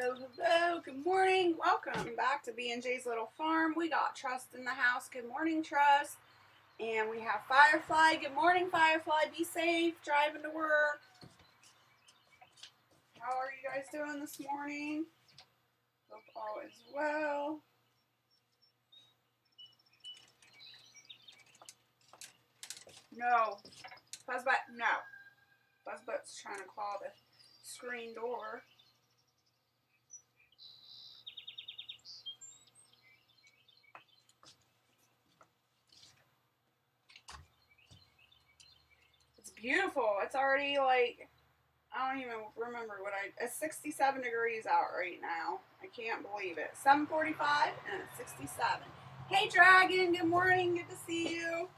Hello, good morning. Welcome back to B&J's Little Farm. We got Trust in the house. Good morning, Trust. And we have Firefly. Good morning, Firefly. Be safe driving to work. How are you guys doing this morning? Hope all is well. No. Fuzzbutt, no. Fuzzbutt's trying to claw the screen door. It's beautiful. It's already like, I don't even remember it's 67 degrees out right now. I can't believe it. 7:45 and it's 67. Hey Dragon, good morning. Good to see you.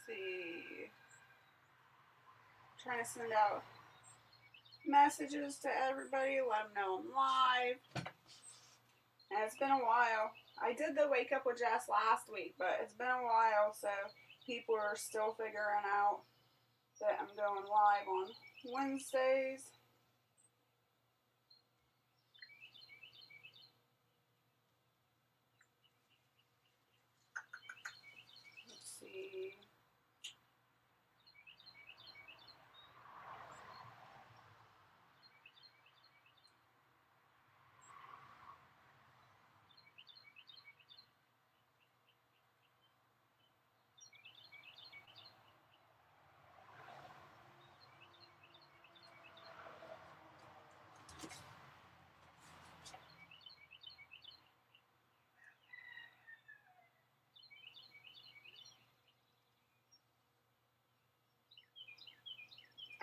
See, trying to send out messages to everybody, let them know I'm live. And it's been a while. I did the Wake Up with Jess last week, but it's been a while, so people are still figuring out that I'm going live on Wednesdays. Let's see.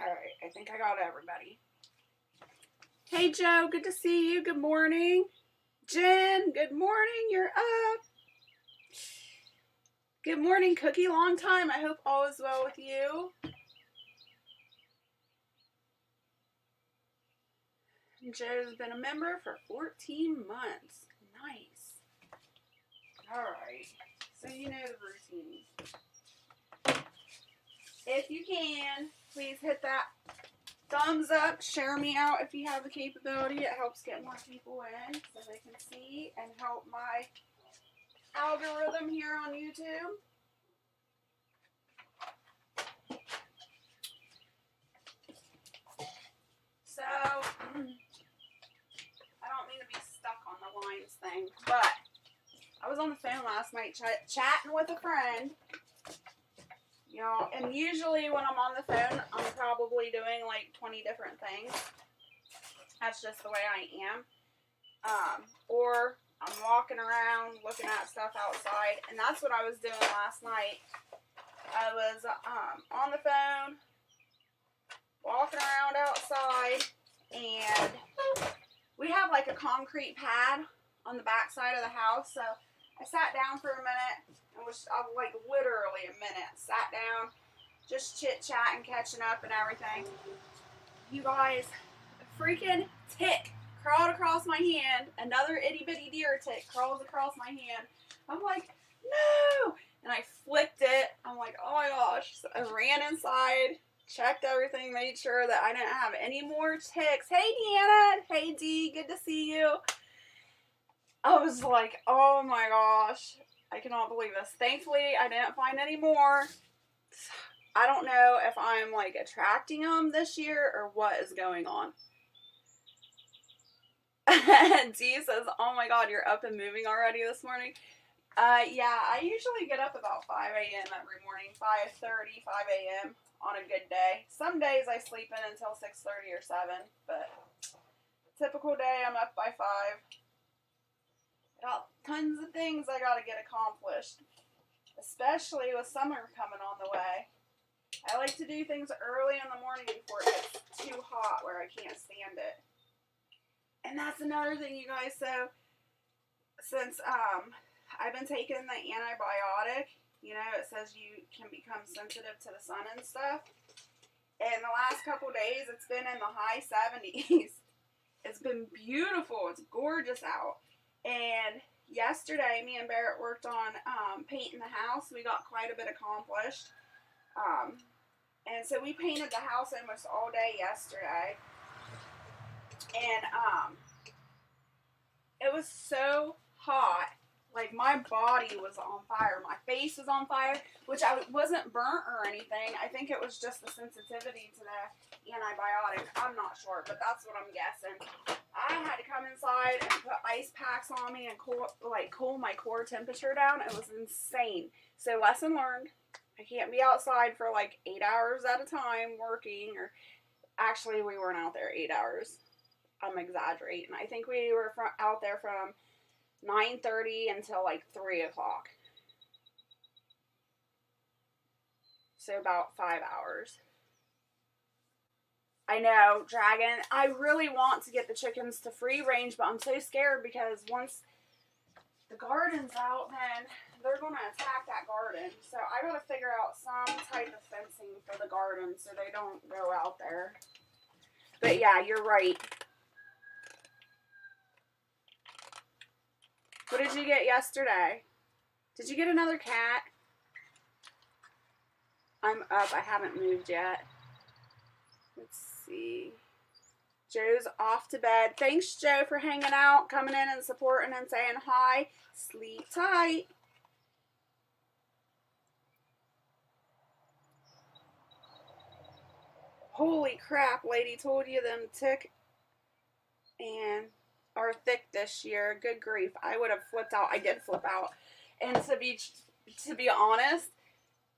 Alright, I think I got everybody. Hey Joe, good to see you. Good morning. Jen, good morning. You're up. Good morning, Cookie. Long time. I hope all is well with you. Joe's been a member for 14 months. Nice. Alright, so you know the routine. If you can, please hit that thumbs up. Share me out if you have the capability. It helps get more people in so they can see and help my algorithm here on YouTube. So, I don't mean to be stuck on the lines thing, but I was on the phone last night chatting with a friend. You know, and usually when I'm on the phone, I'm probably doing like 20 different things. That's just the way I am. Or I'm walking around looking at stuff outside, and that's what I was doing last night. I was on the phone, walking around outside, and we have like a concrete pad on the back side of the house, so I sat down for a minute, and was like literally a minute, sat down, just chit-chatting, catching up and everything. You guys, a freaking tick crawled across my hand. Another itty-bitty deer tick crawls across my hand. I'm like, no! And I flicked it. I'm like, oh my gosh. So I ran inside, checked everything, made sure that I didn't have any more ticks. Hey, Deanna. Hey, Dee. Good to see you. I was like, oh my gosh. I cannot believe this. Thankfully, I didn't find any more. I don't know if I'm like attracting them this year or what is going on. Dee says, oh my god, you're up and moving already this morning? Yeah, I usually get up about 5 a.m. every morning. 5:30, 5 a.m. on a good day. Some days I sleep in until 6:30 or 7, but typical day I'm up by 5. Got tons of things I gotta get accomplished, especially with summer coming on the way. I like to do things early in the morning before it gets too hot where I can't stand it. And that's another thing, you guys. So since I've been taking the antibiotic, you know, it says you can become sensitive to the sun and stuff. And the last couple days it's been in the high 70s. It's been beautiful. It's gorgeous out. And yesterday, me and Barrett worked on painting the house. We got quite a bit accomplished. And so we painted the house almost all day yesterday. And it was so hot. Like, my body was on fire. My face was on fire, which I wasn't burnt or anything. I think it was just the sensitivity to the antibiotic. I'm not sure, but that's what I'm guessing. I had to come inside and put ice packs on me and cool my core temperature down. It was insane. So, lesson learned. I can't be outside for like 8 hours at a time working. Or actually, we weren't out there 8 hours. I'm exaggerating. I think we were out there from 9:30 until like 3 o'clock. So about 5 hours. I know, Dragon. I really want to get the chickens to free range, but I'm so scared because once the garden's out, then they're going to attack that garden. So I got to figure out some type of fencing for the garden so they don't go out there. But yeah, you're right. What did you get yesterday? Did you get another cat? I'm up. I haven't moved yet. Let's see. Joe's off to bed. Thanks, Joe, for hanging out, coming in and supporting and saying hi. Sleep tight. Holy crap, lady, told you them tick and are thick this year. Good grief. I would have flipped out. I did flip out. And to be honest,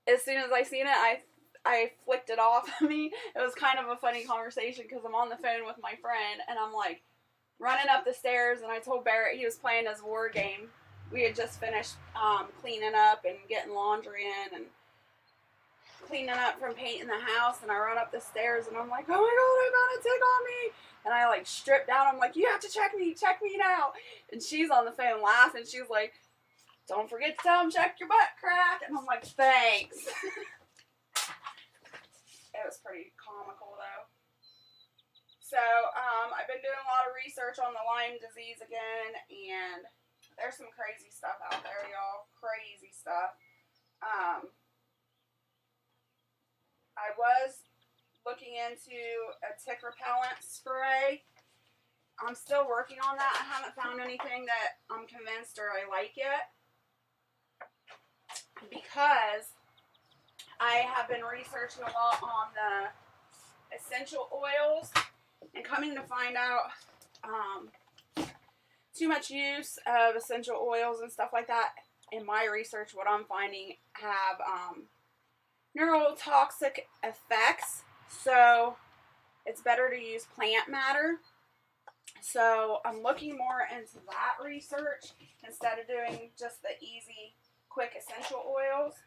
as soon as I seen it, I flicked it off of me. It was kind of a funny conversation because I'm on the phone with my friend and I'm like running up the stairs, and I told Barrett he was playing his war game. We had just finished cleaning up and getting laundry in and cleaning up from painting the house, and I run up the stairs and I'm like, oh my god, I got a tick on me. And I like stripped down. I'm like, you have to check me now. And she's on the phone laughing. She's like, don't forget to tell him check your butt crack. And I'm like, thanks. It was pretty comical though. So I've been doing a lot of research on the Lyme disease again, and there's some crazy stuff out there, y'all. Crazy stuff. I was looking into a tick repellent spray. I'm still working on that. I haven't found anything that I'm convinced or I like yet, because I have been researching a lot on the essential oils, and coming to find out too much use of essential oils and stuff like that, in my research, what I'm finding have neurotoxic effects. So it's better to use plant matter. So I'm looking more into that research instead of doing just the easy, quick essential oils.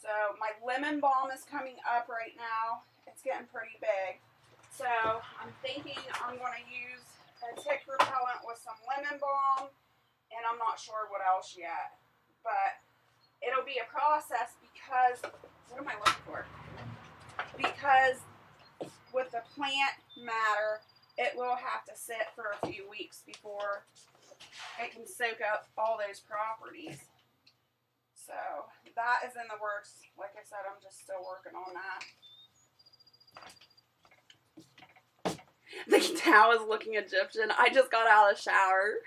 So my lemon balm is coming up right now. It's getting pretty big. So I'm thinking I'm going to use a tick repellent with some lemon balm, and I'm not sure what else yet. But it'll be a process because, what am I looking for? Because with the plant matter, it will have to sit for a few weeks before it can soak up all those properties. So that is in the works. Like I said, I'm just still working on that. The cow is looking Egyptian. I just got out of the shower.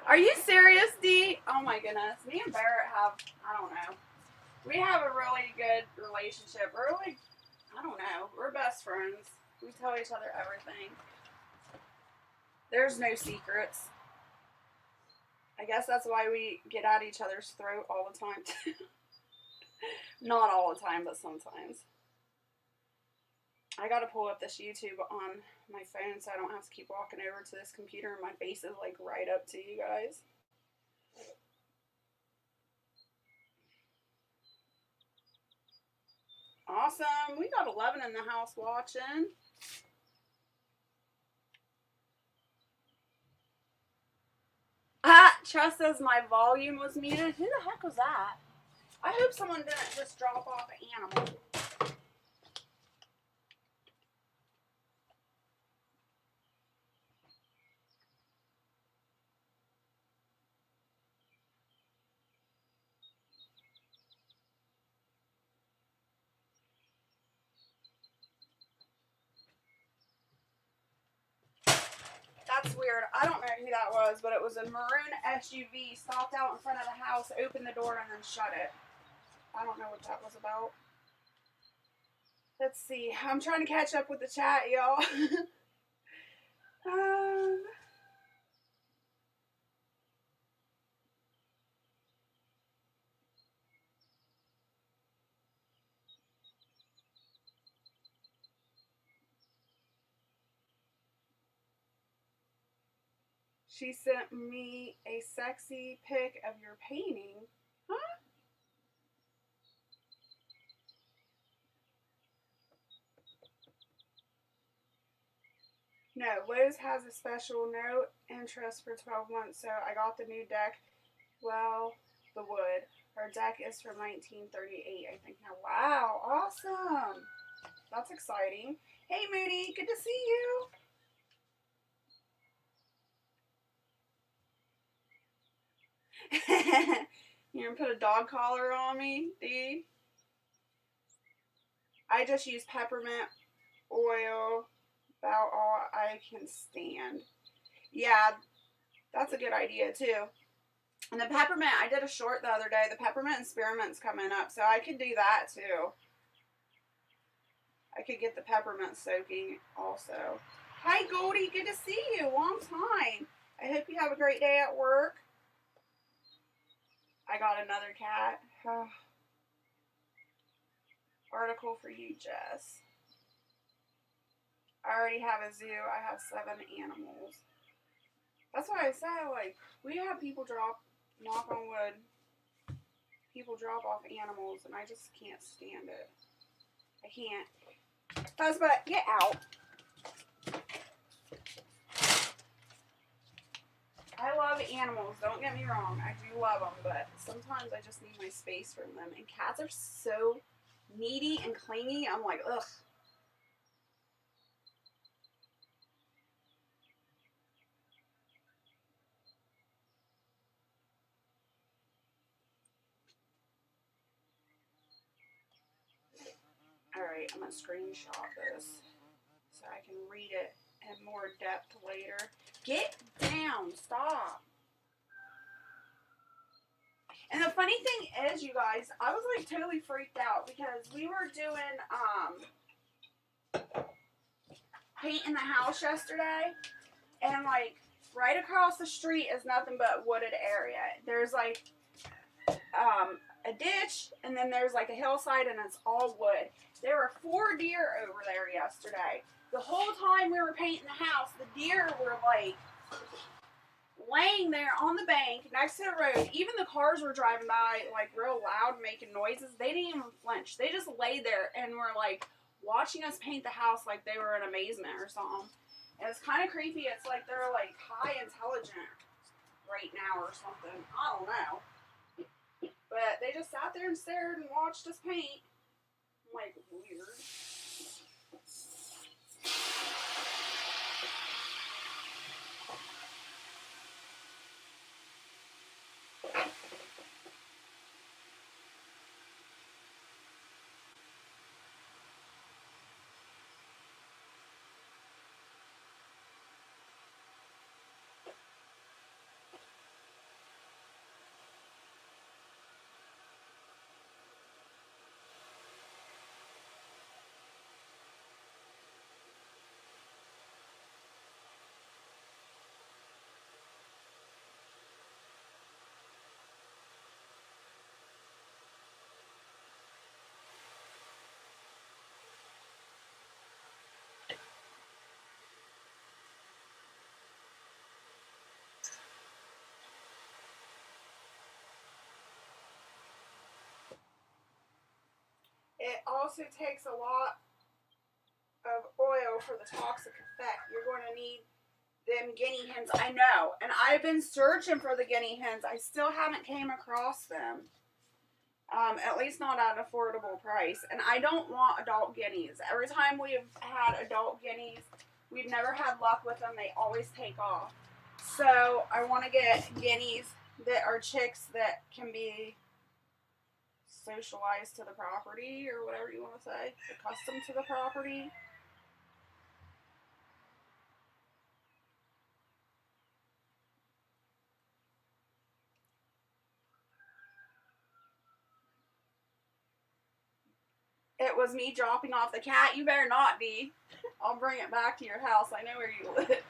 Are you serious, Dee? Oh my goodness. Me and Barrett have, I don't know. We have a really good relationship. We're like, I don't know. We're best friends. We tell each other everything. There's no secrets. I guess that's why we get at each other's throat all the time. Not all the time, but sometimes. I gotta pull up this YouTube on my phone so I don't have to keep walking over to this computer and my face is like right up to you guys. Awesome. We got 11 in the house watching. Trust says my volume was muted. Who the heck was that? I hope someone didn't just drop off an animal. That's weird. I don't know who that was, but it was a maroon SUV, stopped out in front of the house, opened the door, and then shut it. I don't know what that was about. Let's see. I'm trying to catch up with the chat, y'all. She sent me a sexy pic of your painting. Huh? No, Lowe's has a special no interest for 12 months, so I got the new deck. Well, the wood. Our deck is from 1938, I think now. Wow, awesome. That's exciting. Hey, Moody, good to see you. You're gonna put a dog collar on me, dude? I just use peppermint oil, about all I can stand. Yeah, that's a good idea too. And the peppermint, I did a short the other day. The peppermint and spearmint's coming up, so I could do that too. I could get the peppermint soaking also. Hi, Goldie. Good to see you. Long time. I hope you have a great day at work. I got another cat. Article for you, Jess. I already have a zoo. I have 7 animals. That's why I say, like, we have people knock on wood, people drop off animals, and I just can't stand it. I can't. Husband, get out. I love animals, don't get me wrong. I do love them, but sometimes I just need my space from them. And cats are so needy and clingy. I'm like, ugh. Alright, I'm going to screenshot this so I can read it in more depth later. Get down. Stop. And the funny thing is, you guys, I was like totally freaked out because we were doing painting the house yesterday, and like right across the street is nothing but wooded area. There's like a ditch, and then there's like a hillside, and it's all wood. There were 4 deer over there yesterday. The whole time we were painting the house, the deer were like laying there on the bank next to the road. Even the cars were driving by like real loud, making noises. They didn't even flinch. They just lay there and were like watching us paint the house like they were in amazement or something. And it's kind of creepy. It's like they're like high intelligent right now or something. I don't know. But they just sat there and stared and watched us paint. I'm like, weird. It also takes a lot of oil for the toxic effect. You're going to need them guinea hens. I know. And I've been searching for the guinea hens. I still haven't came across them. At least not at an affordable price. And I don't want adult guineas. Every time we've had adult guineas, we've never had luck with them. They always take off. So I want to get guineas that are chicks that can be socialized to the property, or whatever you want to say, accustomed to the property. it was me dropping off the cat, you better not be. I'll bring it back to your house. I know where you live.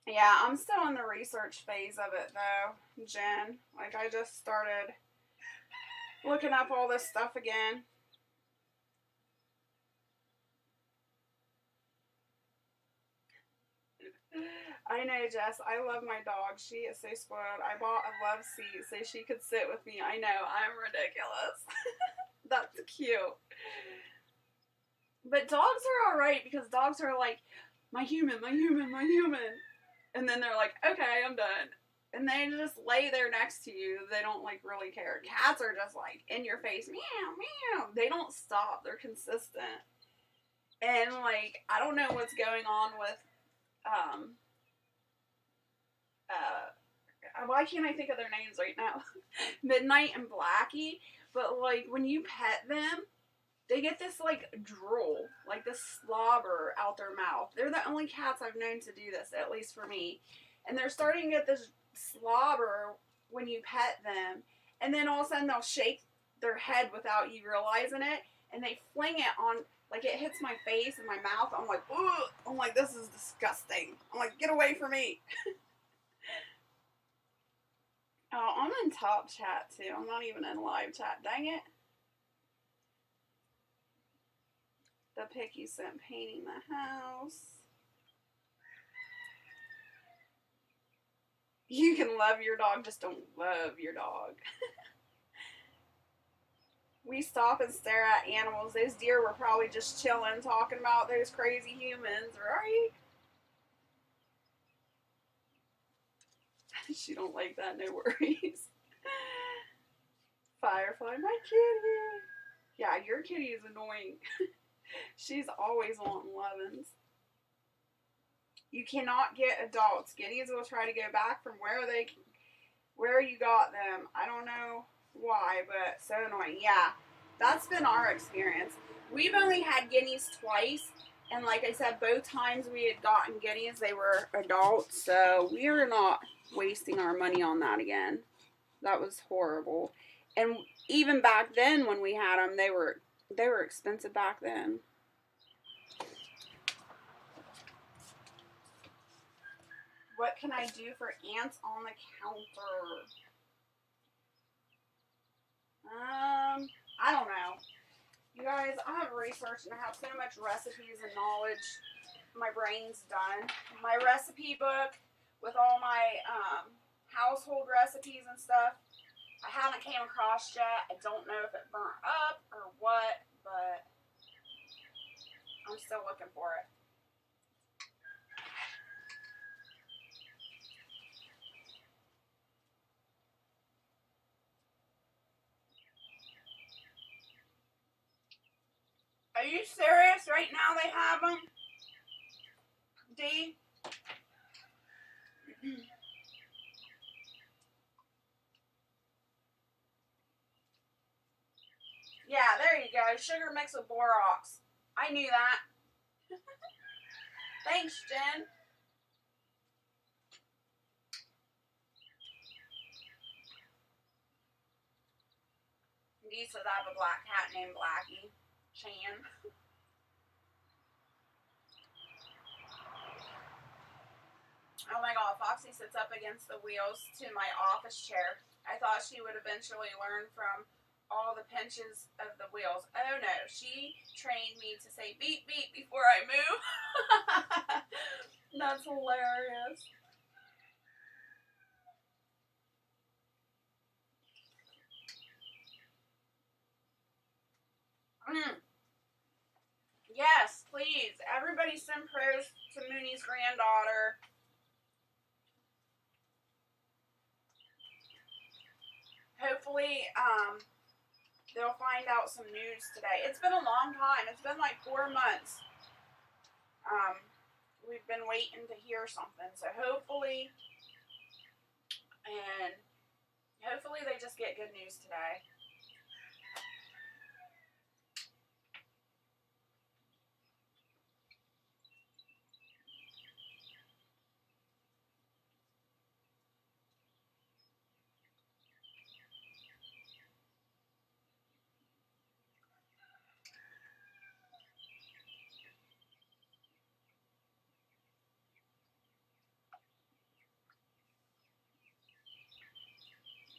Yeah, I'm still in the research phase of it though, Jen. Like, I just started looking up all this stuff again. I know, Jess. I love my dog. She is so spoiled. I bought a love seat so she could sit with me. I know, I'm ridiculous. That's cute. But dogs are alright because dogs are like, my human, my human, my human. And then they're like, okay, I'm done. And they just lay there next to you. They don't like really care. Cats are just like in your face, meow, meow. They don't stop. They're consistent. And like, I don't know what's going on with, why can't I think of their names right now? Midnight and Blackie. But like, when you pet them, they get this like drool, like this slobber out their mouth. They're the only cats I've known to do this, at least for me. And they're starting to get this slobber when you pet them. And then all of a sudden they'll shake their head without you realizing it. And they fling it on, like it hits my face and my mouth. I'm like, ugh. I'm like, this is disgusting. I'm like, get away from me. Oh, I'm in top chat too. I'm not even in live chat. Dang it. The pic you sent painting the house. You can love your dog, just don't love your dog. We stop and stare at animals. Those deer were probably just chilling, talking about those crazy humans, right? She don't like that, no worries. Firefly, my kitty. Yeah, your kitty is annoying. She's always wanting lovin's. You cannot get adults. Guineas will try to go back from where you got them. I don't know why, but so annoying. Yeah, that's been our experience. We've only had guineas twice, and like I said, both times we had gotten guineas, they were adults, so we are not wasting our money on that again. That was horrible. And even back then when we had them, they were expensive back then. What can I do for ants on the counter? I don't know. You guys, I have researched and I have so much recipes and knowledge. My brain's done. My recipe book with all my household recipes and stuff, I haven't came across yet. I don't know if it burnt up or what, but I'm still looking for it. Are you serious? Right now they have them? D? Yeah, there you go. Sugar mixed with borax. I knew that. Thanks, Jen. D says I have a black cat named Blackie. Chan. Oh my god, Foxy sits up against the wheels to my office chair. I thought she would eventually learn from all the pinches of the wheels. Oh no, she trained me to say beep beep before I move. That's hilarious. Yes, please. Everybody send prayers to Mooney's granddaughter. Hopefully, they'll find out some news today. It's been a long time. It's been like 4 months. We've been waiting to hear something. So hopefully they just get good news today.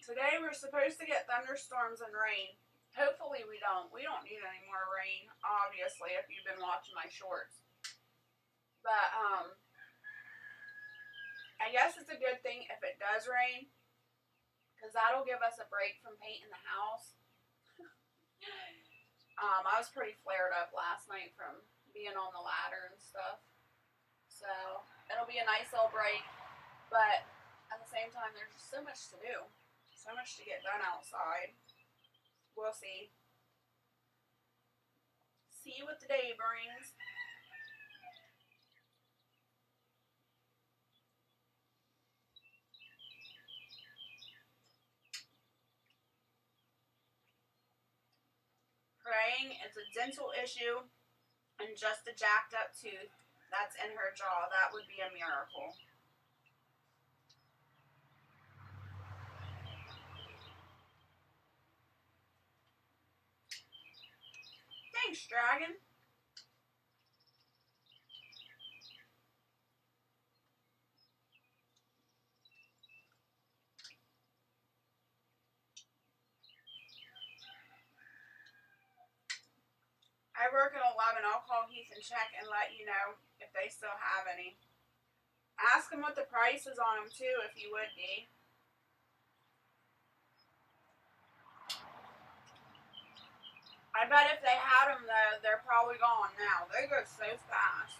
Today we're supposed to get thunderstorms and rain. Hopefully we don't. We don't need any more rain, obviously, if you've been watching my shorts. But, I guess it's a good thing if it does rain, because that'll give us a break from painting the house. I was pretty flared up last night from being on the ladder and stuff. So, it'll be a nice little break. But, at the same time, there's just so much to do. So much to get done outside. We'll see. See what the day brings. Praying it's a dental issue and just a jacked up tooth that's in her jaw. That would be a miracle. Thanks, Dragon. I work at 11. I'll call Heath and check and let you know if they still have any. Ask them what the price is on them, too, if you would be. I bet if they had them, though, they're probably gone now. They go so fast.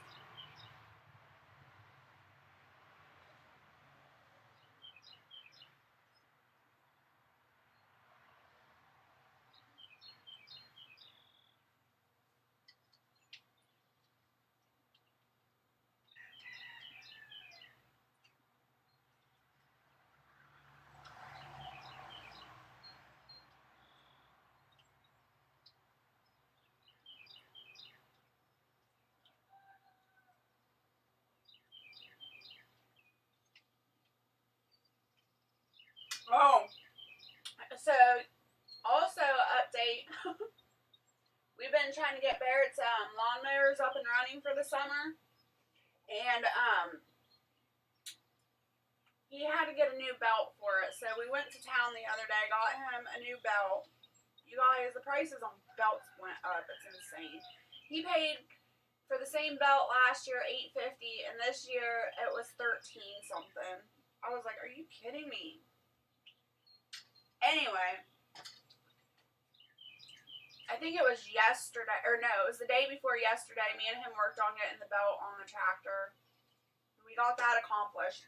Oh, so also update. We've been trying to get Barrett's lawnmowers up and running for the summer, and he had to get a new belt for it. So we went to town the other day, got him a new belt. You guys, the prices on belts went up. It's insane. He paid for the same belt last year $8.50, and this year it was $13 something. I was like, are you kidding me? Anyway, I think it was yesterday, or no, it was the day before yesterday. Me and him worked on getting the belt on the tractor. We got that accomplished.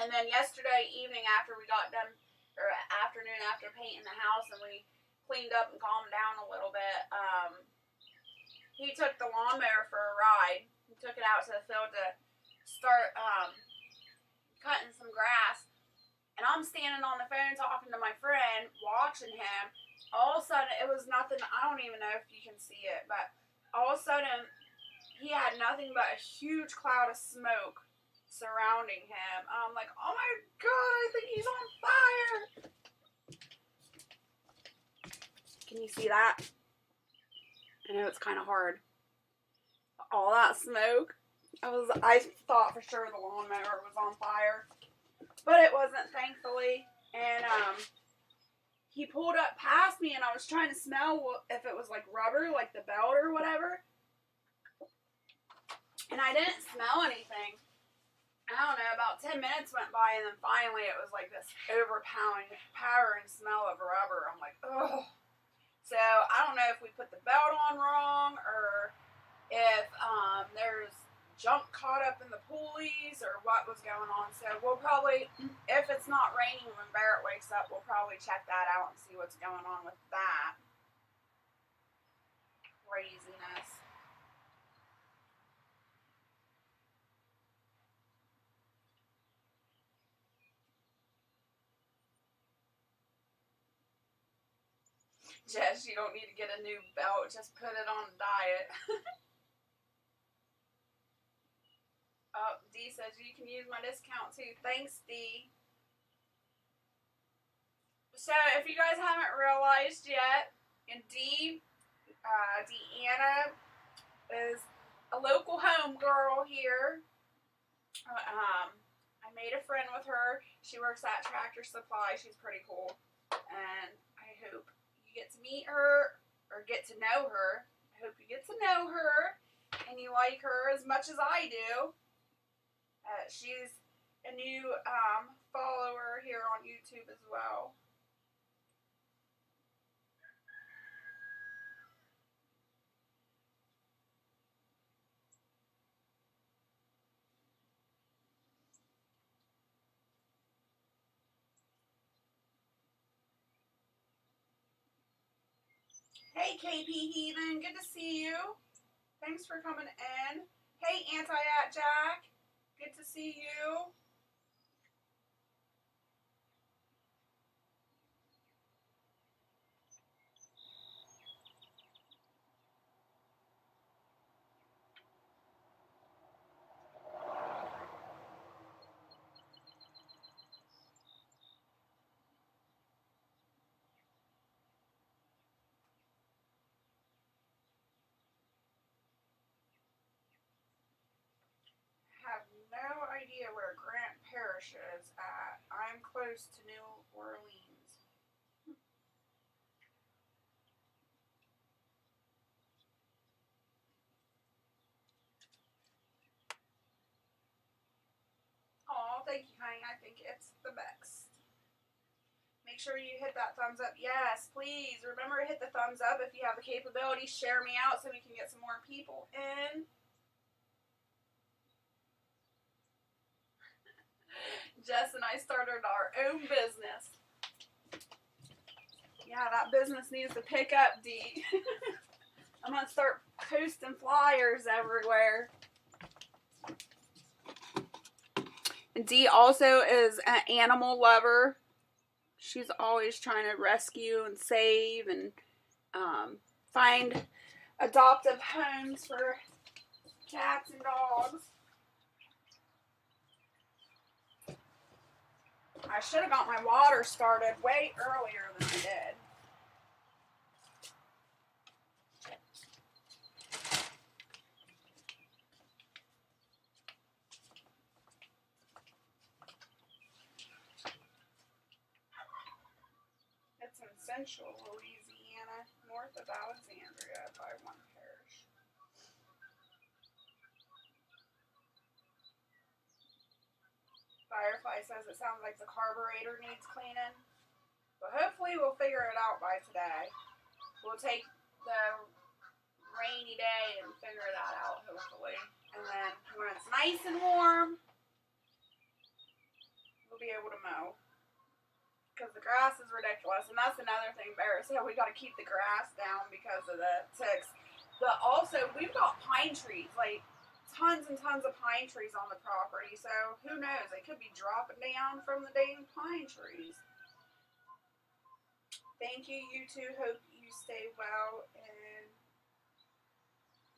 And then yesterday evening after we got done, or afternoon after painting the house and we cleaned up and calmed down a little bit, he took the lawnmower for a ride. He took it out to the field to start cutting some grass. And I'm standing on the phone talking to my friend, watching him. All of a sudden, it was nothing. I don't even know if you can see it, but all of a sudden, he had nothing but a huge cloud of smoke surrounding him. I'm like, oh my God, I think he's on fire. Can you see that? I know it's kind of hard. All that smoke. I thought for sure the lawnmower was on fire. But it wasn't, thankfully. And he pulled up past me, and I was trying to smell if it was like rubber, like the belt or whatever. And I didn't smell anything. I don't know, about 10 minutes went by, and then finally it was like this overpowering smell of rubber. I'm like, ugh. So I don't know if we put the belt on wrong, or if there's junk caught up in the pulleys or what was going on. So we'll probably, if it's not raining when Barrett wakes up, we'll probably check that out and see what's going on with that. Craziness. Jess, you don't need to get a new belt, just put it on a diet. Oh, D says you can use my discount too. Thanks, D. So, if you guys haven't realized yet, Deanna is a local home girl here. I I made a friend with her. She works at Tractor Supply. She's pretty cool. And I hope you get to meet her or get to know her. I hope you get to know her and you like her as much as I do. She's a new follower here on YouTube as well. Hey, KP Heathen, good to see you. Thanks for coming in. Hey, Anti-At-Jack, good to see you. Have no idea where Grant Parish is at. I'm close to New Orleans. Oh, thank you, honey. I think it's the best. Make sure you hit that thumbs up. Yes, please. Remember to hit the thumbs up if you have the capability. Share me out so we can get some more people in. Jess and I started our own business. Yeah, that business needs to pick up, D. I'm going to start posting flyers everywhere. And D also is an animal lover. She's always trying to rescue and save and find adoptive homes for cats and dogs. I should have got my water started way earlier than I did. It's in central Louisiana, north of Alexandria by one parish. Firefly says it sounds like the carburetor needs cleaning. But hopefully we'll figure it out by today. We'll take the rainy day and figure that out, hopefully. And then when it's nice and warm, we'll be able to mow. Because the grass is ridiculous. And that's another thing Barrett said. We got to keep the grass down because of the ticks. But also, we've got pine trees. Like, tons and tons of pine trees on the property. So, who knows? They could be dropping down from the dang pine trees. Thank you, you two. Hope you stay well. And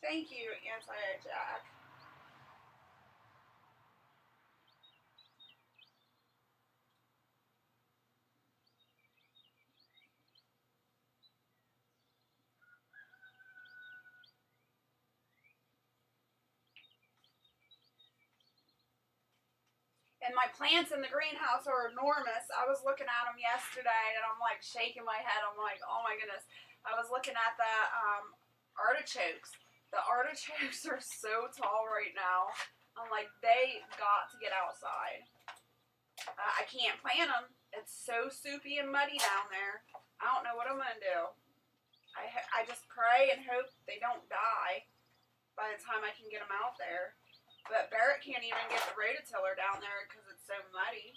thank you, Anti-Jack. And my plants in the greenhouse are enormous. I was looking at them yesterday, and I'm like shaking my head. I'm like, oh my goodness. I was looking at the artichokes. The artichokes are so tall right now. I'm like, they got to get outside. I can't plant them. It's so soupy and muddy down there. I don't know what I'm going to do. I just pray and hope they don't die by the time I can get them out there. But Barrett can't even get the rototiller down there because it's so muddy.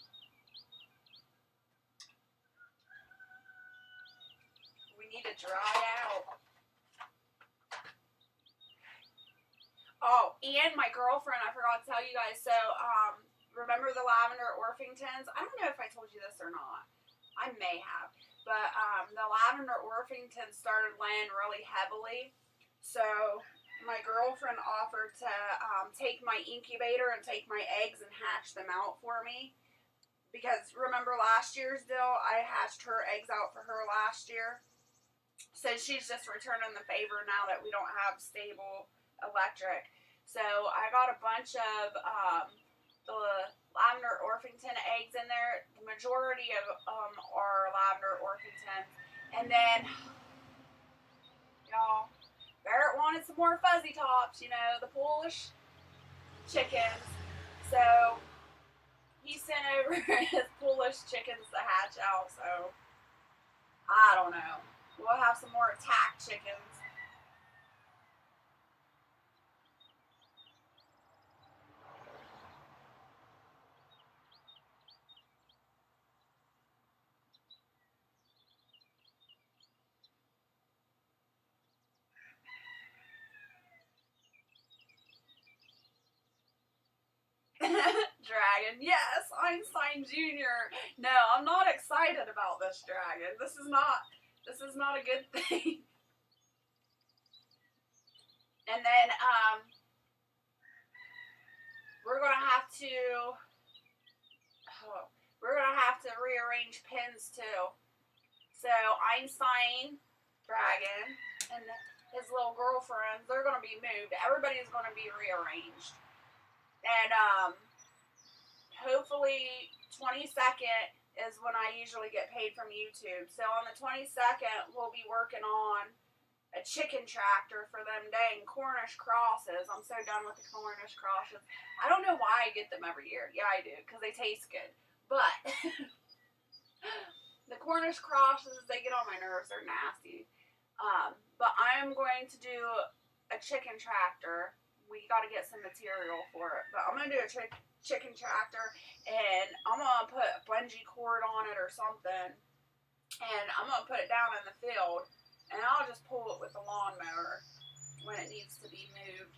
We need to dry out. Oh, and my girlfriend, I forgot to tell you guys. So, remember the lavender Orpingtons? I don't know if I told you this or not. I may have. But the lavender Orpingtons started laying really heavily. So my girlfriend offered to take my incubator and take my eggs and hatch them out for me. Because remember last year's deal, I hatched her eggs out for her last year. So she's just returning the favor now that we don't have stable electric. So I got a bunch of the lavender Orpington eggs in there. The majority of are lavender Orpington. And then, y'all, Barrett wanted some more fuzzy tops, you know, the Polish chickens. So he sent over his Polish chickens to hatch out. So I don't know. We'll have some more attack chickens. Dragon. Yes, Einstein Jr. No, I'm not excited about this dragon. This is not a good thing. And then we're gonna have to rearrange pins too. So Einstein Dragon and his little girlfriends, they're gonna be moved. Everybody's gonna be rearranged. And hopefully 22nd is when I usually get paid from YouTube. So on the 22nd, we'll be working on a chicken tractor for them dang Cornish crosses. I'm so done with the Cornish crosses. I don't know why I get them every year. Yeah, I do, because they taste good. But the Cornish crosses, they get on my nerves. They're nasty. But I'm going to do a chicken tractor. We got to get some material for it. But I'm going to do a chicken tractor, and I'm going to put a bungee cord on it or something. And I'm going to put it down in the field. And I'll just pull it with the lawnmower when it needs to be moved.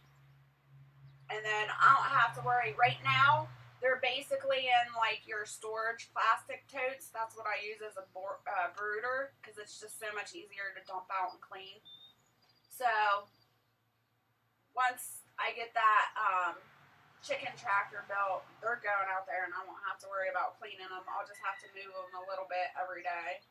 And then I don't have to worry. Right now, they're basically in like your storage plastic totes. That's what I use as a brooder, because it's just so much easier to dump out and clean. So once I get that chicken tractor built, they're going out there and I won't have to worry about cleaning them. I'll just have to move them a little bit every day.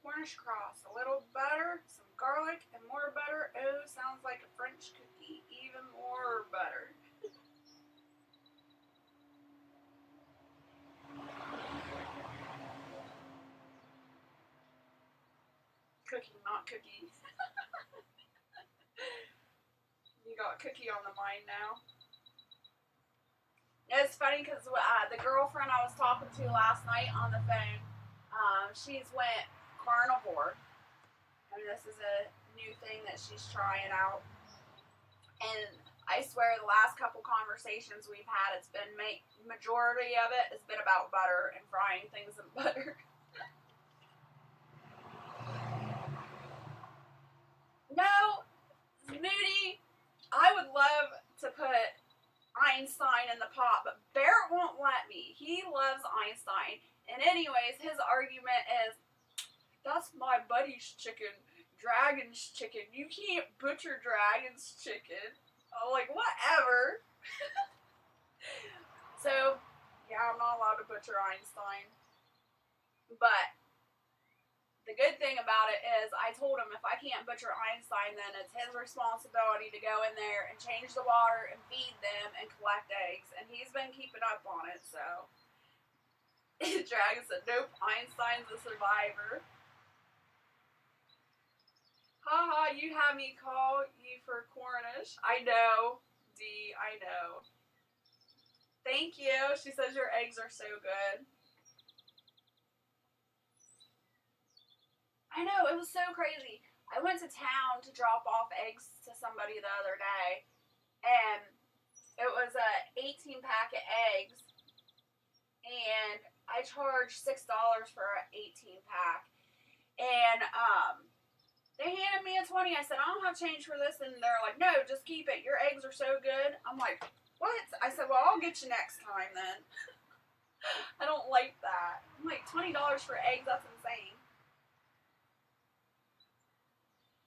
Cornish cross, a little butter, some garlic, and more butter. Oh, sounds like a French cookie. Even more butter. Cookie, not cookie. You got cookie on the mind now. It's funny because the girlfriend I was talking to last night on the phone, she's went carnivore, and this is a new thing that she's trying out. And I swear the last couple conversations we've had, it's been majority of it has been about butter and frying things in butter. No, Moody, I would love to put Einstein in the pot, but Barrett won't let me. He loves Einstein. And anyways, his argument is, that's my buddy's chicken, Dragon's chicken. You can't butcher Dragon's chicken. I'm like, whatever. So, yeah, I'm not allowed to butcher Einstein. But the good thing about it is I told him if I can't butcher Einstein, then it's his responsibility to go in there and change the water and feed them and collect eggs. And he's been keeping up on it, so. Dragon said, nope, Einstein's a survivor. Haha, you had me call you for Cornish. I know, Dee, I know. Thank you. She says your eggs are so good. I know, it was so crazy. I went to town to drop off eggs to somebody the other day, and it was a 18-pack of eggs, and I charged $6 for an 18-pack, and they handed me a 20. I said, I don't have change for this, and they're like, no, just keep it. Your eggs are so good. I'm like, what? I said, well, I'll get you next time then. I don't like that. I'm like, $20 for eggs, that's insane.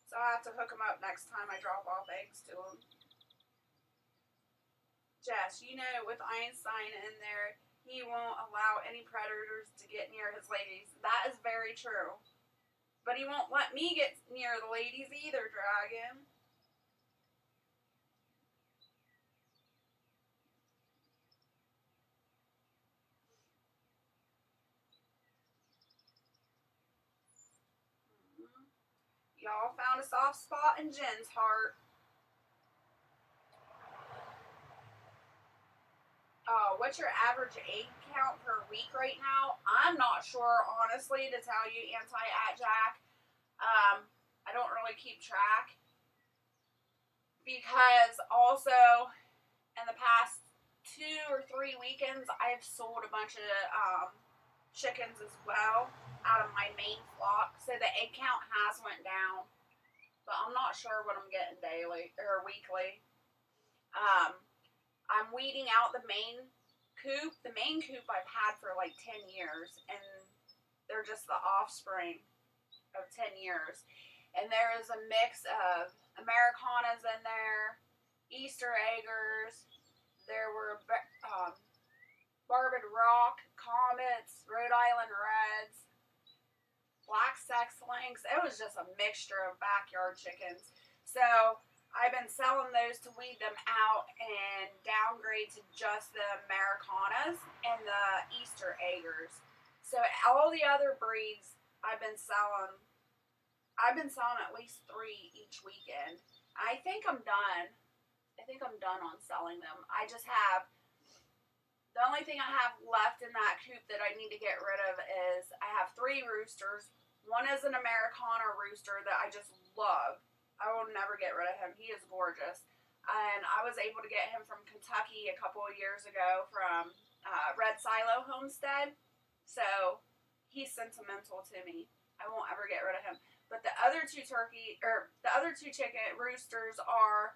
So I have to hook them up next time I drop off eggs to them. Jess, you know, with Einstein in there, he won't allow any predators to get near his ladies. That is very true. But he won't let me get near the ladies either, Dragon. Y'all found a soft spot in Jen's heart. What's your average egg count per week right now? I'm not sure, honestly, to tell you, Jack. I don't really keep track. Because also, in the past 2 or 3 weekends, I've sold a bunch of chickens as well out of my main flock. So the egg count has went down. But I'm not sure what I'm getting daily or weekly. I'm weeding out the main coop. The main coop I've had for like 10 years, and they're just the offspring of 10 years. And there is a mix of Americanas in there, Easter eggers. There were Barbed Rock, Comets, Rhode Island Reds, Black Sex Links. It was just a mixture of backyard chickens. So I've been selling those to weed them out and downgrade to just the Americanas and the Easter eggers. So all the other breeds I've been selling at least 3 each weekend. I think I'm done. On selling them. I just have, the only thing I have left in that coop that I need to get rid of is I have 3 roosters. One is an Americana rooster that I just love. I will never get rid of him. He is gorgeous. And I was able to get him from Kentucky a couple of years ago from Red Silo Homestead. So he's sentimental to me. I won't ever get rid of him. But the other 2 chicken roosters are,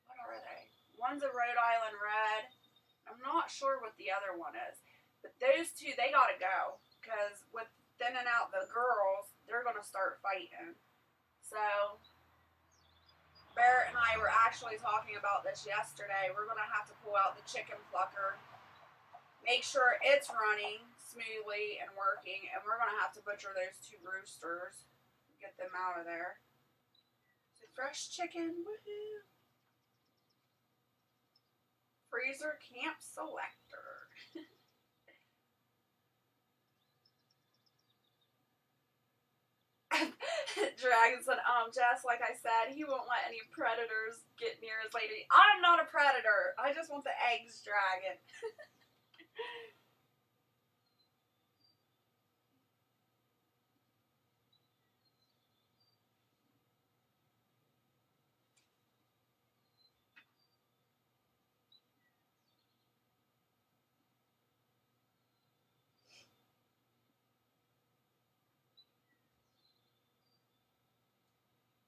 what are they? One's a Rhode Island Red. I'm not sure what the other one is. But those 2, they gotta go. Because with thinning out the girls, they're going to start fighting. So, Barrett and I were actually talking about this yesterday. We're going to have to pull out the chicken plucker, make sure it's running smoothly and working, and we're going to have to butcher those 2 roosters, get them out of there. So, fresh chicken, woohoo! Freezer camp selector. Dragon said, Jess, like I said, he won't let any predators get near his lady. I'm not a predator. I just want the eggs, Dragon.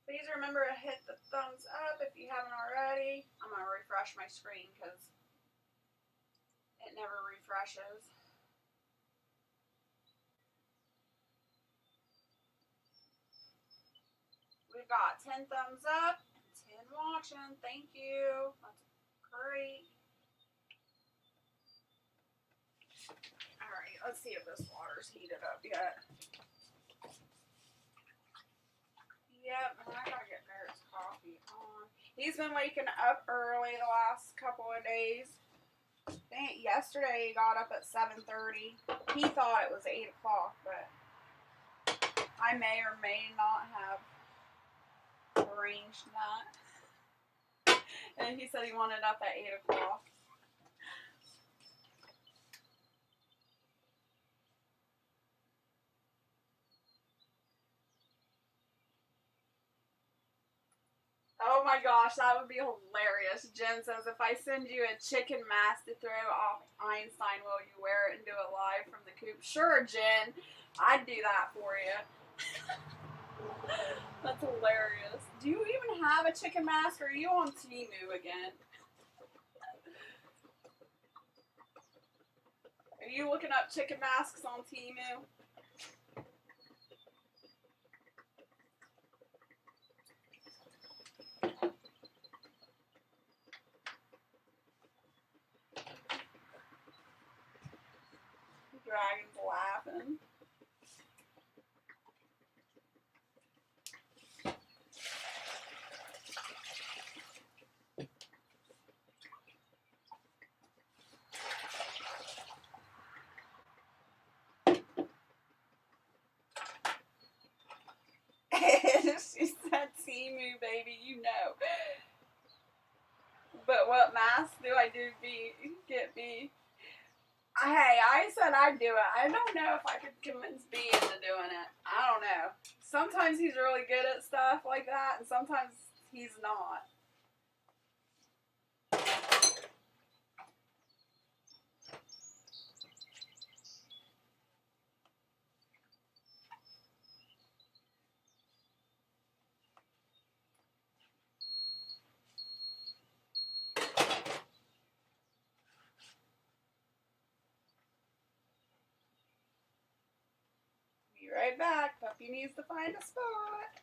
Please remember to hit the thumbs up if you haven't already. I'm going to refresh my screen because it never refreshes. We've got 10 thumbs up and 10 watching. Thank you. That's great. Alright, let's see if this water's heated up yet. Yep, and I gotta get Barrett's coffee on. He's been waking up early the last couple of days. Yesterday he got up at 7:30. He thought it was 8 o'clock, but I may or may not have arranged that. And he said he wanted up at 8 o'clock. Oh my gosh, that would be hilarious. Jen says, if I send you a chicken mask to throw off Einstein, will you wear it and do it live from the coop? Sure, Jen. I'd do that for you. That's hilarious. Do you even have a chicken mask, or are you on Temu again? Are you looking up chicken masks on Temu? Dragon's laughing. She said, Timu, baby, you know. But what mask do I do get B? Hey, I said I'd do it. I don't know if I could convince B into doing it. I don't know. Sometimes he's really good at stuff like that, and sometimes he's not. Be right back. Puppy needs to find a spot.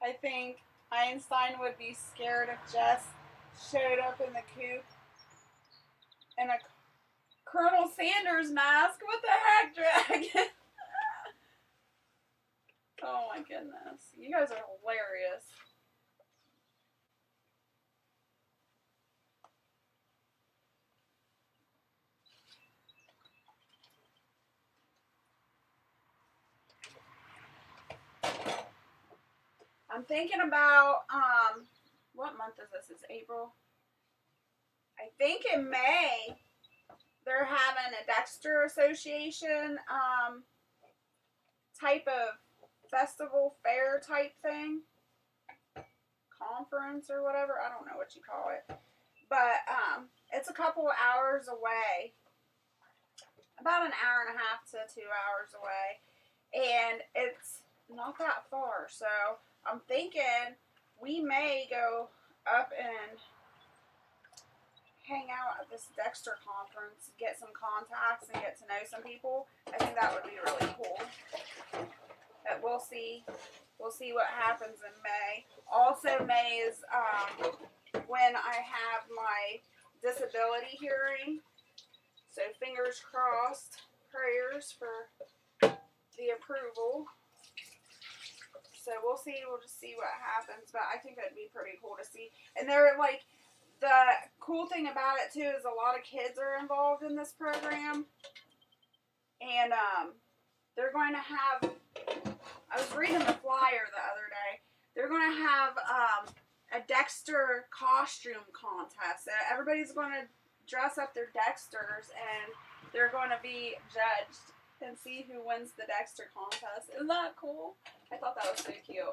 I think Einstein would be scared if Jess showed up in the coop in a Colonel Sanders mask. What the heck, Dragon? Oh my goodness. You guys are hilarious. I'm thinking about, what month is this? It's April. I think in May, they're having a Dexter Association, type of festival fair type thing. Conference or whatever. I don't know what you call it. But, it's a couple hours away. About an hour and a half to 2 hours away. And it's not that far. So, I'm thinking we may go up and hang out at this Dexter conference, get some contacts, and get to know some people. I think that would be really cool. But we'll see. We'll see what happens in May. Also, May is when I have my disability hearing. So, fingers crossed, prayers for the approval. So we'll see. We'll just see what happens. But I think that'd be pretty cool to see. And they're like, the cool thing about it too is a lot of kids are involved in this program. And they're going to have, I was reading the flyer the other day. They're going to have a Dexter costume contest. So everybody's going to dress up their Dexters and they're going to be judged and see who wins the Dexter contest. Isn't that cool? I thought that was so cute.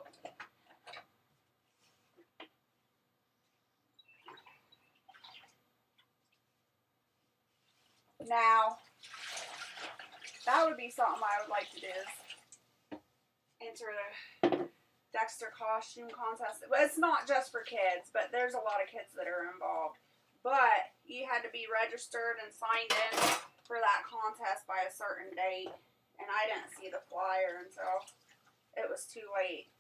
Now, that would be something I would like to do, is enter the Dexter costume contest. It's not just for kids, but there's a lot of kids that are involved. But you had to be registered and signed in for that contest by a certain date, and I didn't see the flyer until it was too late.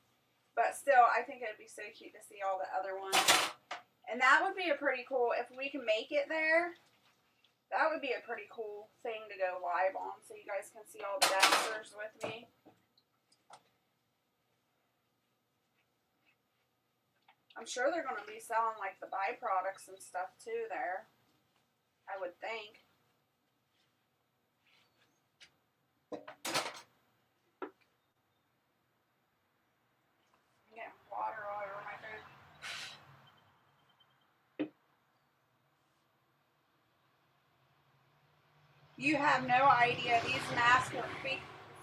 But still, I think it'd be so cute to see all the other ones. And that would be a pretty cool, if we can make it there, that would be a pretty cool thing to go live on, so you guys can see all the Dexters with me. I'm sure they're going to be selling like the byproducts and stuff too there, I would think. I'm getting water all over my face. You have no idea. These masks are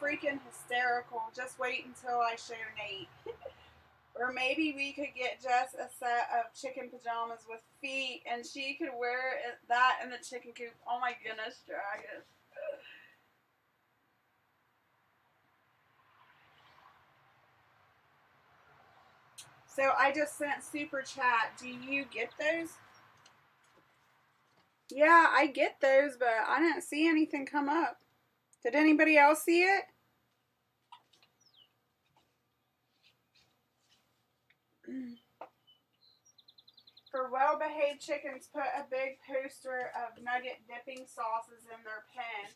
freaking hysterical. Just wait until I show Nate. Or maybe we could get Jess a set of chicken pajamas with feet and she could wear that in the chicken coop. Oh my goodness, Dragon. So I just sent super chat. Do you get those? Yeah, I get those, but I didn't see anything come up. Did anybody else see it? For well-behaved chickens, put a big poster of nugget dipping sauces in their pen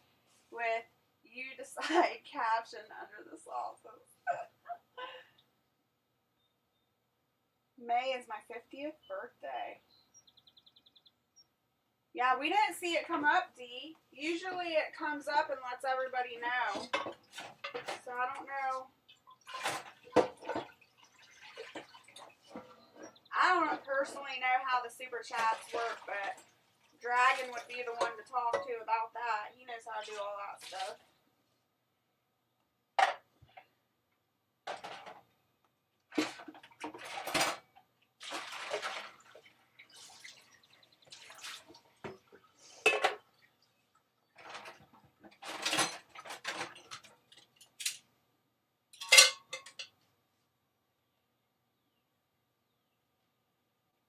with "You decide" caption under the sauces. May is my 50th birthday. Yeah, we didn't see it come up, Dee. Usually it comes up and lets everybody know. So I don't know. I don't personally know how the super chats work, but Dragon would be the one to talk to about that. He knows how to do all that stuff.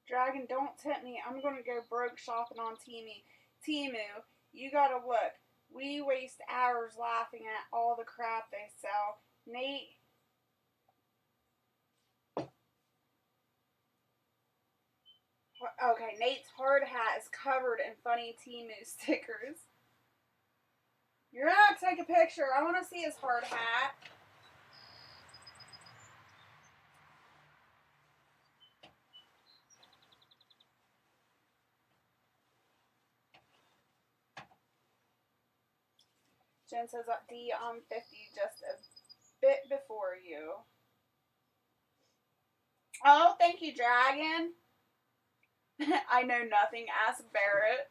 Dragon, don't tempt me. I'm going to go broke shopping on Temu. You gotta look. We waste hours laughing at all the crap they sell. Nate. Okay, Nate's hard hat is covered in funny Temu stickers. You're gonna have to take a picture. I want to see his hard hat. Jen says, D, I'm 50, just a bit before you. Oh, thank you, Dragon. I know nothing. Ask Barrett.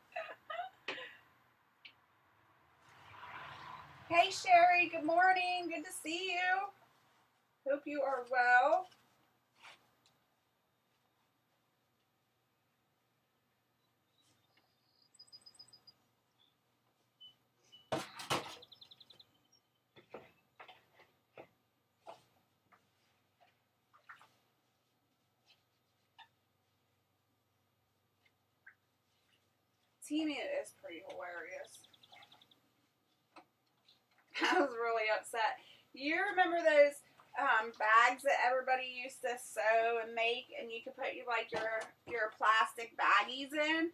Hey, Sherry. Good morning. Good to see you. Hope you are well. Temu is pretty hilarious. I was really upset. You remember those bags that everybody used to sew and make, and you could put your plastic baggies in?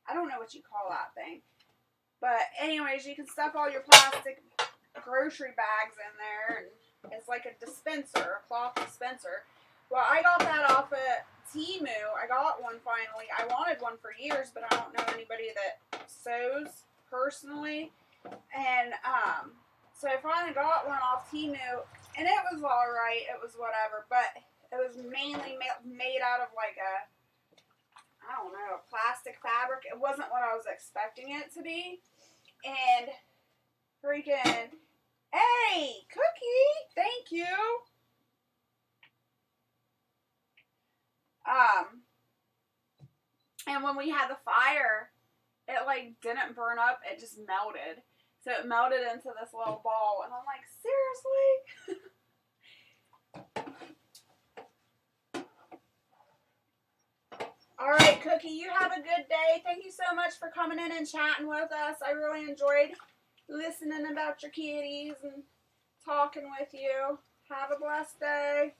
I don't know what you call that thing. But anyways, you can stuff all your plastic grocery bags in there, and it's like a dispenser, a cloth dispenser. Well, I got that off of Temu. I got one finally. I wanted one for years, but I don't know anybody that sews personally. And so I finally got one off Temu, and it was alright. It was whatever, but it was mainly made out of like a, I don't know, a plastic fabric. It wasn't what I was expecting it to be. And freaking, hey, Cookie, thank you. And when we had the fire, it like didn't burn up, it just melted. So it melted into this little ball, and I'm like, seriously? Alright, Cookie, you have a good day. Thank you so much for coming in and chatting with us. I really enjoyed listening about your kitties and talking with you. Have a blessed day.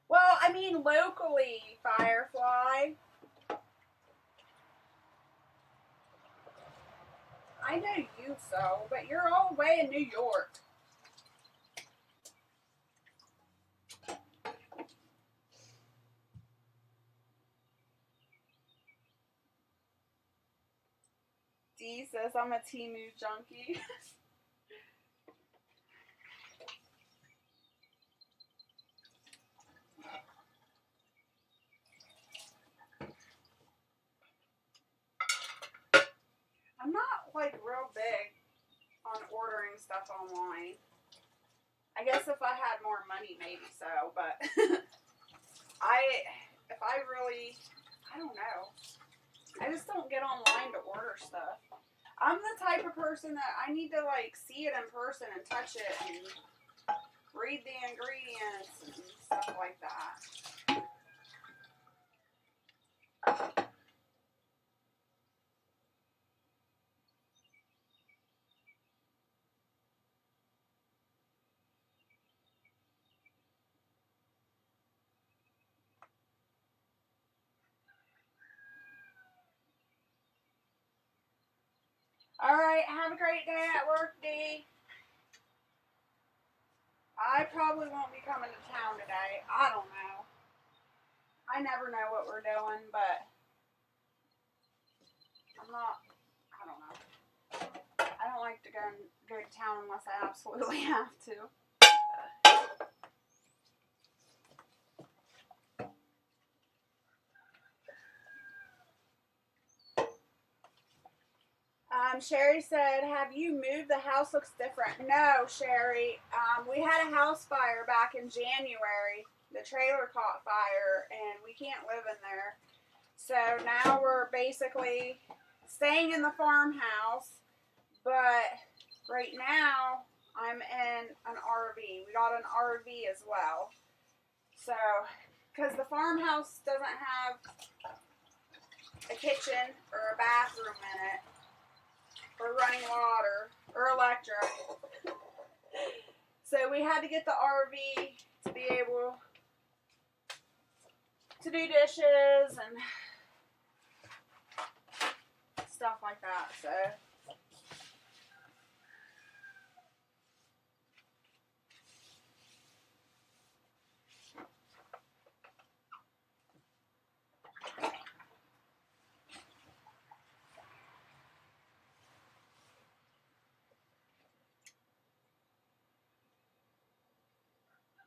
Well, I mean locally, Firefly. I know you so, but you're all the way in New York. Dee says I'm a Temu junkie. I'm not like real big on ordering stuff online. I guess if I had more money, maybe so, but I don't know. I just don't get online to order stuff. I'm the type of person that I need to like see it in person and touch it and read the ingredients and stuff like that. Alright, have a great day at work, Dee. I probably won't be coming to town today. I don't know. I never know what we're doing, but I don't know. I don't like to go to town unless I absolutely have to. Sherry said, have you moved? The house looks different. No, Sherry. We had a house fire back in January. The trailer caught fire, and we can't live in there. So now we're basically staying in the farmhouse, but right now I'm in an RV. We got an RV as well. So, because the farmhouse doesn't have a kitchen or a bathroom in it, or running water, or electric. So we had to get the RV to be able to do dishes and stuff like that, so.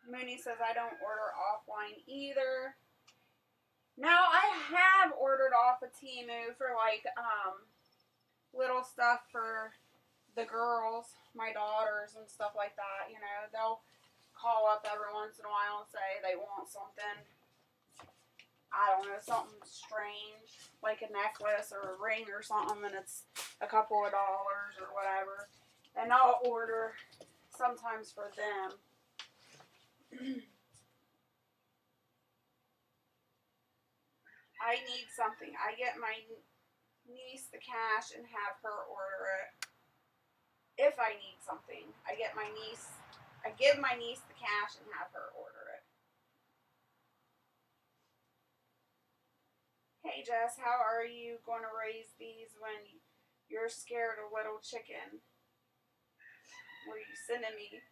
Mooney says I don't order offline either. Now I have ordered off of Temu for like little stuff for the girls, my daughters and stuff like that. You know, they'll call up every once in a while and say they want something. I don't know, something strange, like a necklace or a ring or something, and it's a couple of dollars or whatever. And I'll order sometimes for them. I need something. I get my niece the cash and have her order it. If I need something, I give my niece the cash and have her order it. Hey Jess, how are you going to raise these when you're scared of little chicken? Were you sending me?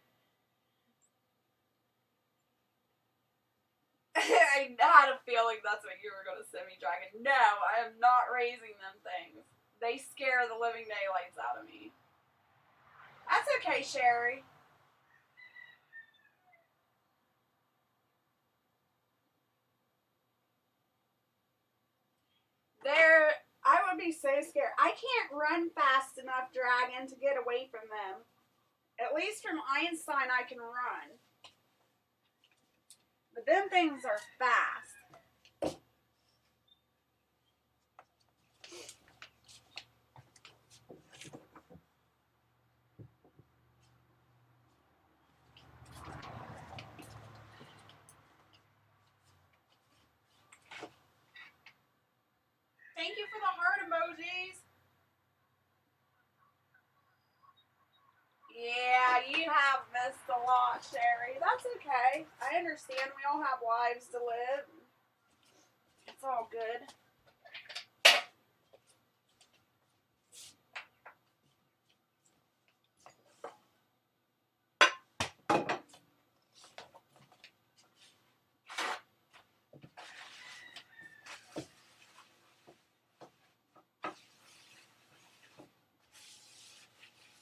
I had a feeling that's what you were going to send me, Dragon. No, I am not raising them things. They scare the living daylights out of me. That's okay, Sherry. I would be so scared. I can't run fast enough, Dragon, to get away from them. At least from Einstein, I can run. But them things are fast. Thank you for the heart emojis. Yeah, you have missed a lot, Sherry. That's okay. I understand. We all have lives to live. It's all good.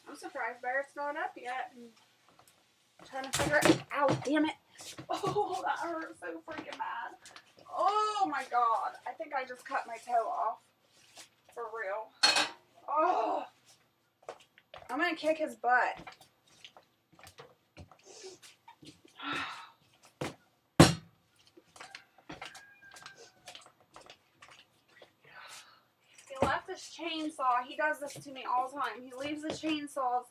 I'm surprised Barrett's not up yet. I'm trying to figure it out. Ow, damn it. Oh, that hurt so freaking bad. Oh my god. I think I just cut my toe off. For real. Oh. I'm gonna kick his butt. He left his chainsaw. He does this to me all the time. He leaves the chainsaws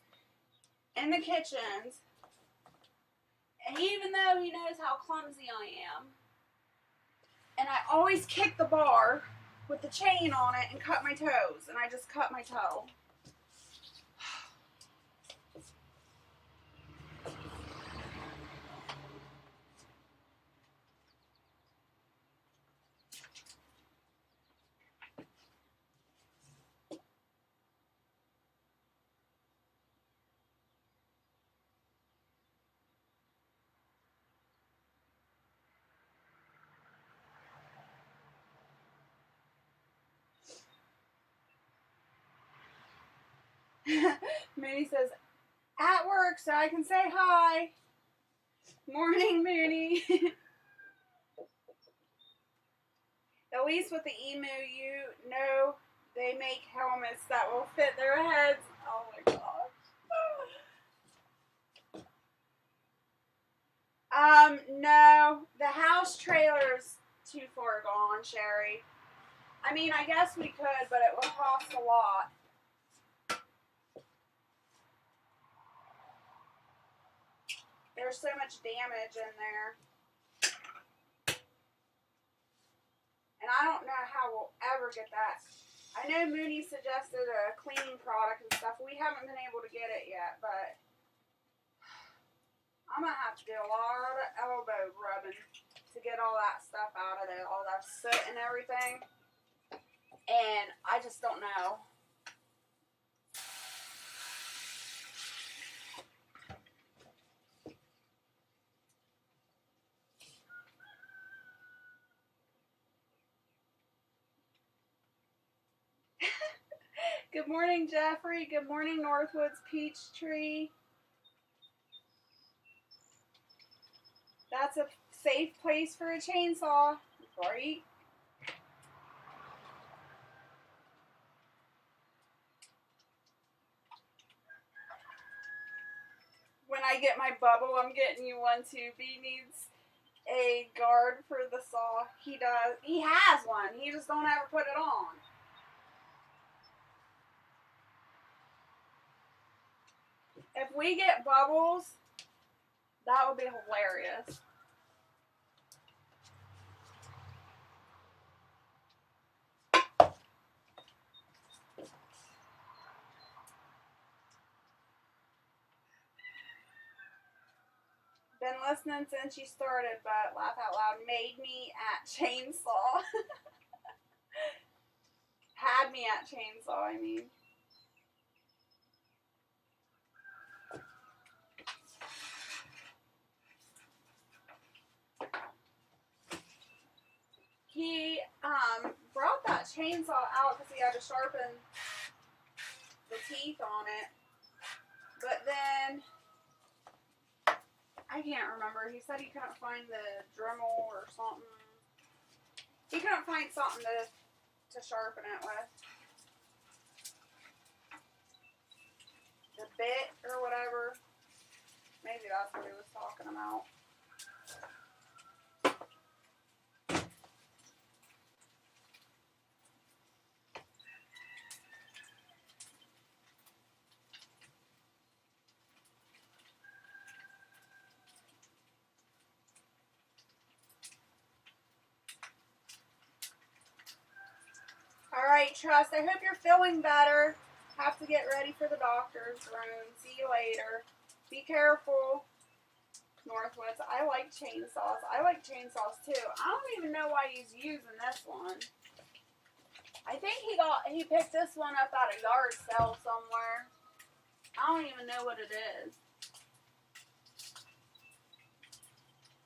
in the kitchens. And even though he knows how clumsy I am, and I always kick the bar with the chain on it and cut my toes, and I just cut my toe. Mooney says, at work so I can say hi. Morning, Mooney. At least with the emu, you know they make helmets that will fit their heads. Oh my gosh. No, the house trailer's too far gone, Sherry. I mean, I guess we could, but it would cost a lot. There's so much damage in there. And I don't know how we'll ever get that. I know Mooney suggested a cleaning product and stuff. We haven't been able to get it yet, but I'm going to have to do a lot of elbow rubbing to get all that stuff out of there, all that soot and everything. And I just don't know. Good morning, Jeffrey. Good morning, Northwoods Peachtree. That's a safe place for a chainsaw, right? When I get my bubble, I'm getting you one too. B needs a guard for the saw. He does. He has one. He just don't ever put it on. If we get bubbles, that would be hilarious. Been listening since you started, but laugh out loud. Made me at chainsaw. Had me at chainsaw, I mean. He brought that chainsaw out because he had to sharpen the teeth on it. But then, I can't remember. He said he couldn't find the Dremel or something. He couldn't find something to sharpen it with. The bit or whatever. Maybe that's what he was talking about. Alright, Trust, I hope you're feeling better. Have to get ready for the doctor's room. See you later. Be careful. Northwoods. I like chainsaws. I like chainsaws too. I don't even know why he's using this one. I think he picked this one up at a yard sale somewhere. I don't even know what it is.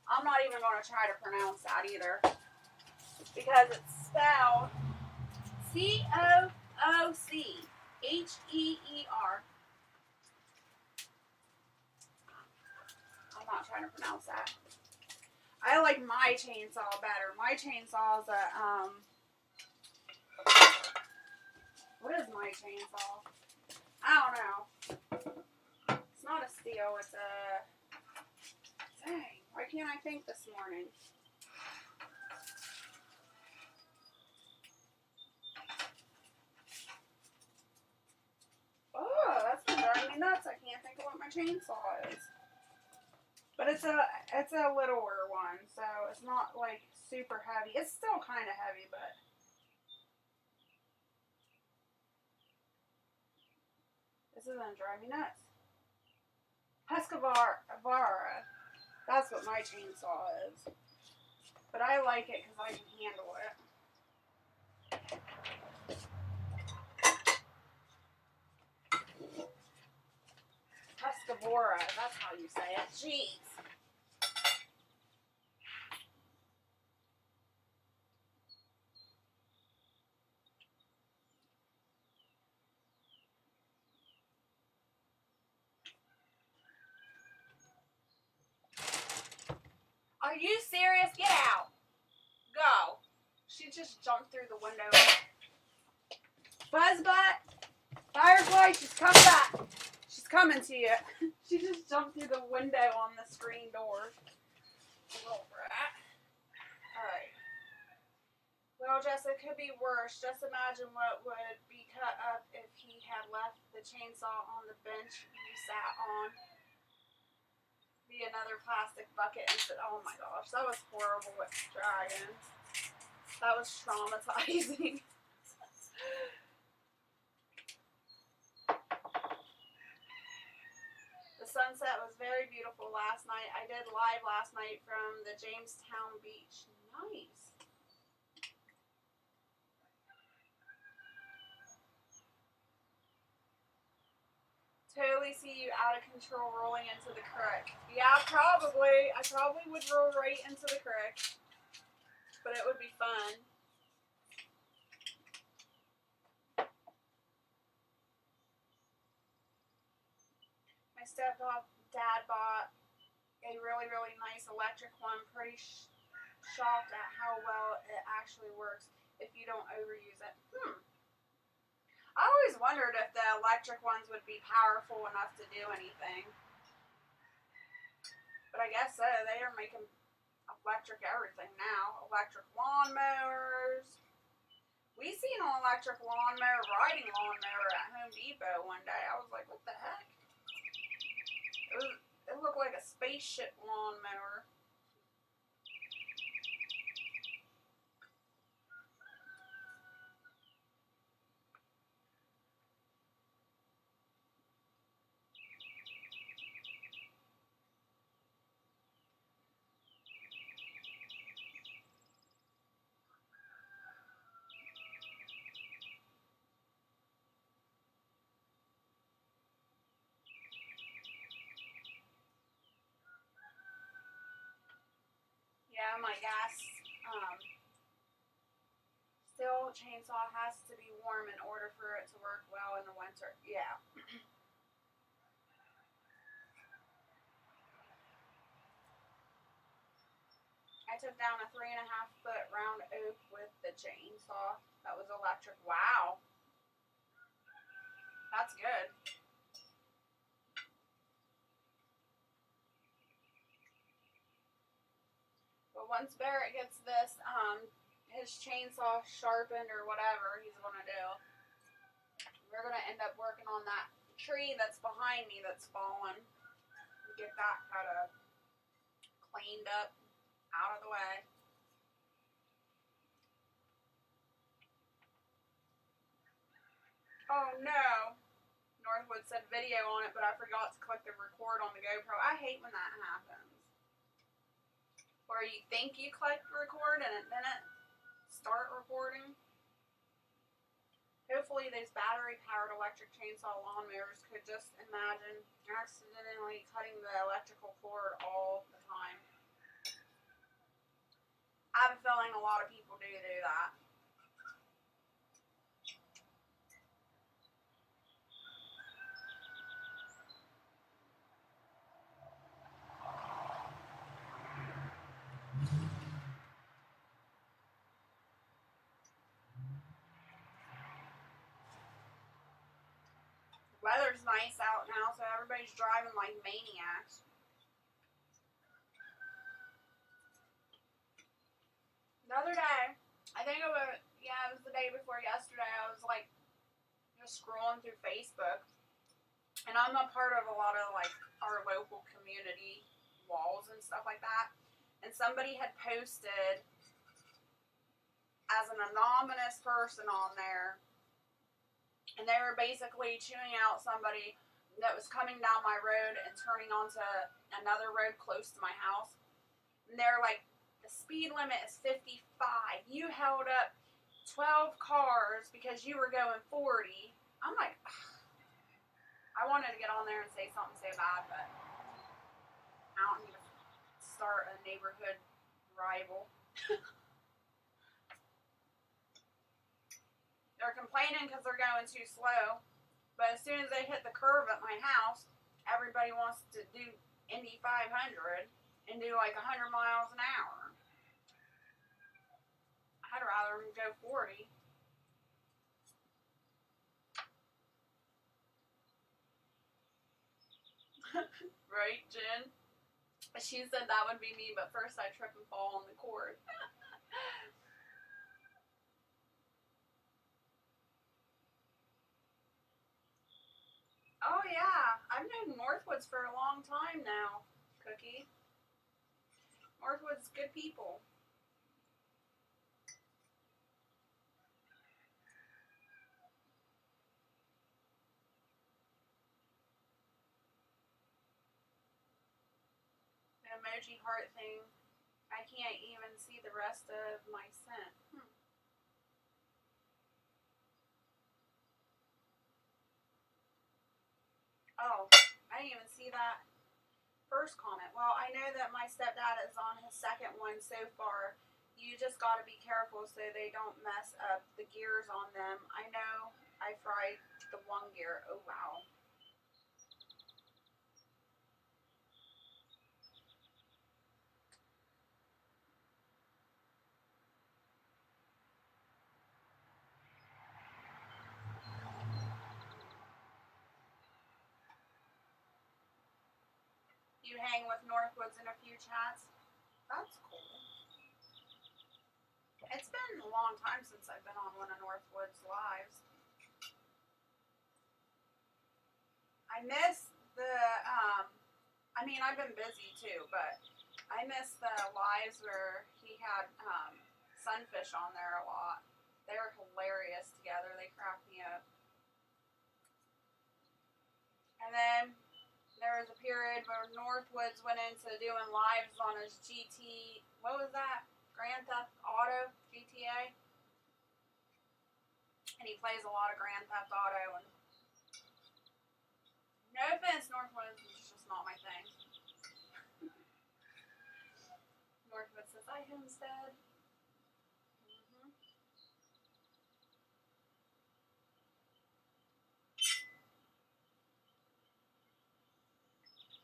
I'm not even going to try to pronounce that either. Because it's spelled Coocheder. I'm not trying to pronounce that. I like my chainsaw better. My chainsaw is a, what is my chainsaw? I don't know. It's not a steel, it's a, dang, why can't I think this morning? Oh, that's been driving me nuts. I can't think of what my chainsaw is. But it's a littler one, so it's not like super heavy. It's still kind of heavy, but this is gonna drive me nuts. Husqvarna. That's what my chainsaw is. But I like it because I can handle it. Husqvarna, that's how you say it. Jeez. Are you serious? Get out. Go. She just jumped through the window. Buzzbutt, Firefly, she's coming back. She's coming to you. She just jumped through the window on the screen door. Little brat. Alright. Well, Jess, it could be worse. Just imagine what would be cut up if he had left the chainsaw on the bench you sat on. Be another plastic bucket and said, oh my gosh, that was horrible with dragons. That was traumatizing. The sunset was very beautiful last night. I did live last night from the Jamestown beach. Nice. Totally see you out of control rolling into the creek. Yeah, probably. I probably would roll right into the creek. But it would be fun. My stepdad bought a really, really nice electric one. Pretty shocked at how well it actually works if you don't overuse it. I always wondered if the electric ones would be powerful enough to do anything. But I guess so. They are making electric everything now. Electric lawnmowers. We seen an electric lawnmower, riding lawnmower at Home Depot one day. I was like, what the heck? It looked like a spaceship lawnmower. Yeah, my gas still chainsaw has to be warm in order for it to work well in the winter. Yeah. I took down a 3.5-foot round oak with the chainsaw. That was electric. Wow. That's good. But once Barrett gets this, his chainsaw sharpened or whatever he's going to do, we're going to end up working on that tree that's behind me that's fallen. Get that kind of cleaned up, out of the way. Oh no! Northwood said video on it, but I forgot to click the record on the GoPro. I hate when that happens. Or you think you clicked record and it didn't start recording. Hopefully these battery-powered electric chainsaw lawnmowers could just imagine accidentally cutting the electrical cord all the time. I have a feeling a lot of people do that. Weather's nice out now, so everybody's driving like maniacs. The other day, I think it was, it was the day before yesterday, I was like just scrolling through Facebook, and I'm a part of a lot of like our local community walls and stuff like that, and somebody had posted as an anonymous person on there, and they were basically chewing out somebody that was coming down my road and turning onto another road close to my house. And they're like, the speed limit is 55. You held up 12 cars because you were going 40. I'm like, ugh. I wanted to get on there and say something so bad, but I don't need to start a neighborhood rival. They're complaining because they're going too slow, but as soon as they hit the curve at my house, everybody wants to do Indy 500. and do like 100 miles an hour. I'd rather them go 40. Right, Jen? She said that would be me, but first I trip and fall on the cord. Oh yeah, I've known Northwoods for a long time now, Cookie. Northwoods, good people. The emoji heart thing, I can't even see the rest of my scent. Oh, I didn't even see that first comment. Well, I know that my stepdad is on his second one so far. You just got to be careful so they don't mess up the gears on them. I know I fried the one gear. Oh, wow. You hang with Northwoods in a few chats? That's cool. It's been a long time since I've been on one of Northwoods' lives. I miss the, I mean, I've been busy too, but I miss the lives where he had Sunfish on there a lot. They're hilarious together. They crack me up. And then there was a period where Northwoods went into doing lives on his GT, what was that? Grand Theft Auto, GTA. And he plays a lot of Grand Theft Auto. And no offense, Northwoods, it's just not my thing. Northwoods says, I homestead.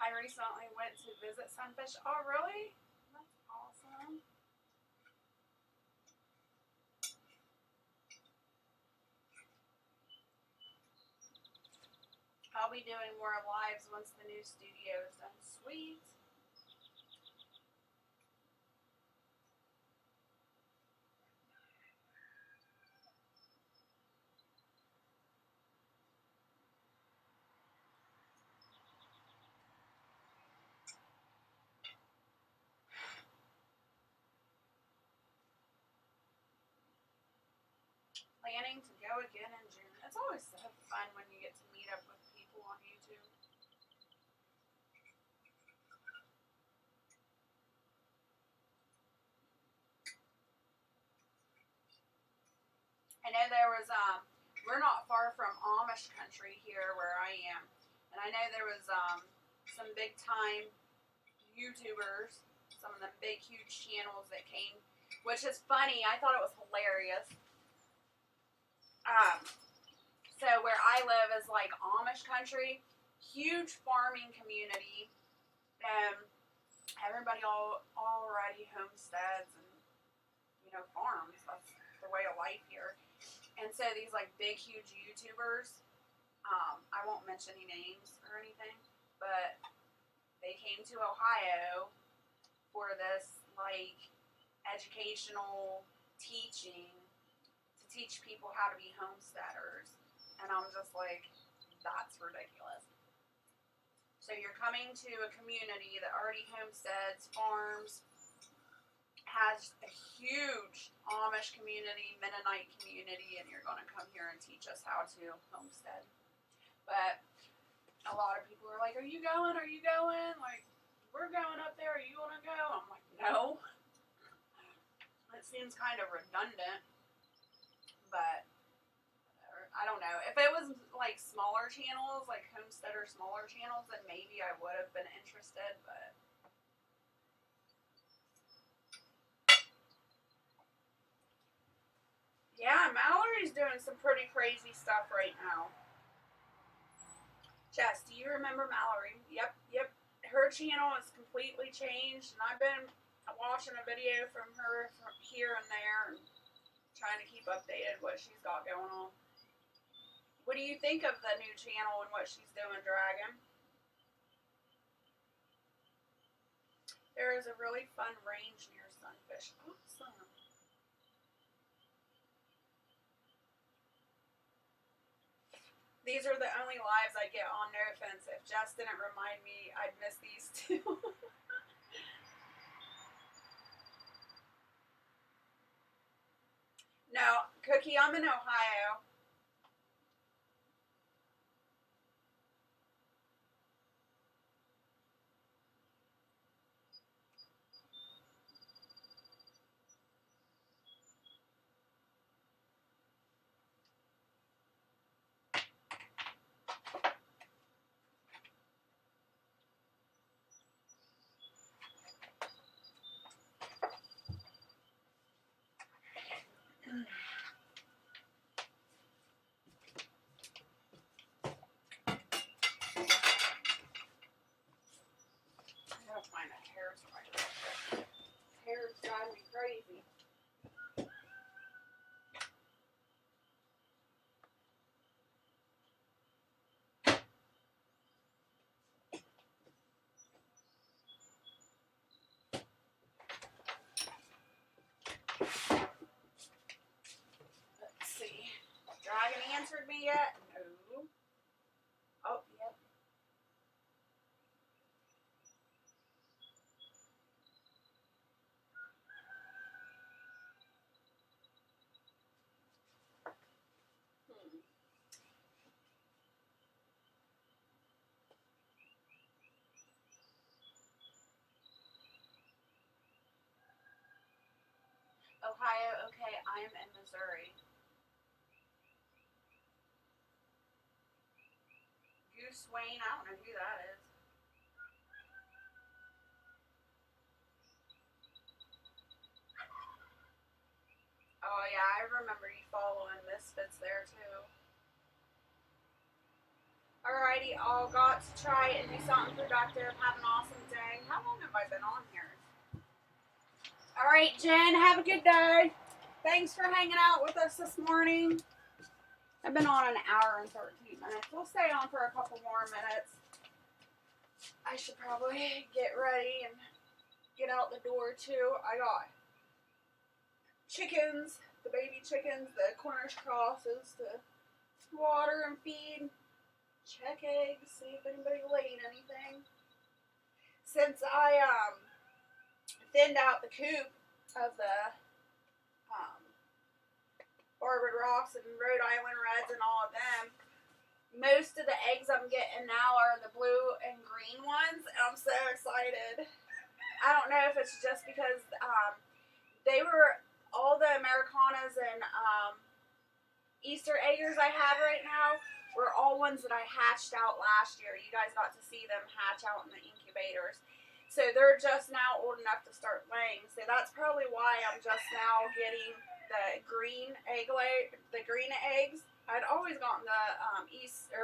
I recently went to visit Sunfish. Oh, really? That's awesome. I'll be doing more lives once the new studio is done. Sweet. Planning to go again in June. It's always so fun when you get to meet up with people on YouTube. I know there was we're not far from Amish country here where I am, and I know there was some big time YouTubers, some of them big huge channels that came, which is funny. I thought it was hilarious. So where I live is like Amish country, huge farming community, and everybody already homesteads and farms. That's the way of life here. And so these like big huge YouTubers, I won't mention any names or anything, but they came to Ohio for this like educational teaching to teach people how to be homesteaders. And I'm just like, that's ridiculous. So you're coming to a community that already homesteads, farms, has a huge Amish community, Mennonite community, and you're going to come here and teach us how to homestead. But a lot of people are like, are you going? Are you going? Like, we're going up there. Are you going to go? I'm like, no. It seems kind of redundant, but I don't know. If it was like smaller channels, like homesteader smaller channels, then maybe I would have been interested, but yeah, Mallory's doing some pretty crazy stuff right now. Jess, do you remember Mallory? Yep. her channel is completely changed, and I've been watching a video from her from here and there and trying to keep updated what she's got going on. What do you think of the new channel and what she's doing, Dragon? There is a really fun range near Sunfish. Awesome. These are the only lives I get on. No offense. If Jess didn't remind me, I'd miss these too. No, Cookie, I'm in Ohio. Find a hair dryer. Hair's driving me crazy. Let's see. Dragon answered me yet? No. Oh, yep. Ohio, okay, I am in Missouri. Goose Wayne, I don't know who that is. Oh yeah, I remember you following Misfits there too. Alrighty, all got to try and do something productive. Have an awesome day. How long have I been on here? Alright, Jen, have a good day. Thanks for hanging out with us this morning. I've been on an hour and 13 minutes. We'll stay on for a couple more minutes. I should probably get ready and get out the door too. I got chickens, the baby chickens, the Cornish crosses to water and feed. Check eggs, see if anybody laid anything. Since I thinned out the coop of the Barbered Rocks and Rhode Island Reds and all of them, most of the eggs I'm getting now are the blue and green ones, and I'm so excited. I don't know if it's just because they were all the Americanas and Easter eggers I have right now were all ones that I hatched out last year. You guys got to see them hatch out in the incubators. So they're just now old enough to start laying. So that's probably why I'm just now getting the green eggs. I'd always gotten the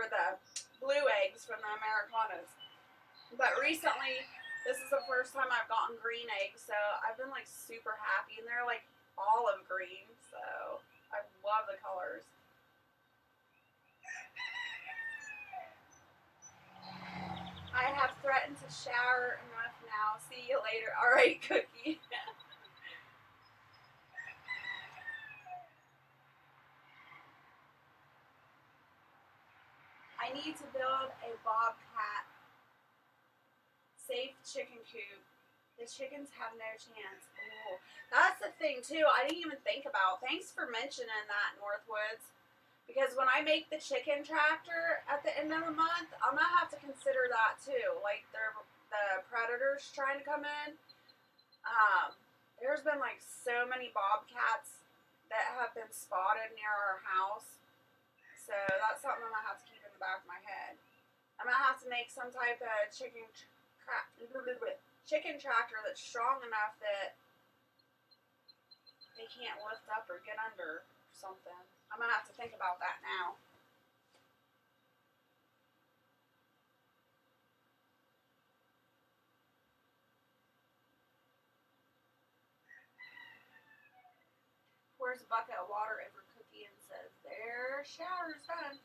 the blue eggs from the Americanas. But recently, this is the first time I've gotten green eggs, so I've been like super happy, and they're like olive green, so I love the colors. I have threatened to shower enough now. See you later. Alright, Cookie. I need to build a bobcat safe chicken coop. The chickens have no chance. Ooh. That's the thing too, I didn't even think about. Thanks for mentioning that, Northwoods. Because when I make the chicken tractor at the end of the month, I'm going to have to consider that too. Like the predators trying to come in. There's been like so many bobcats that have been spotted near our house. So that's something I'm going to have to keep in the back of my head. I'm going to have to make some type of chicken tractor that's strong enough that they can't lift up or get under or something. I'm going to have to think about that now. pours a bucket of water over Cookie and says, "Their shower's done."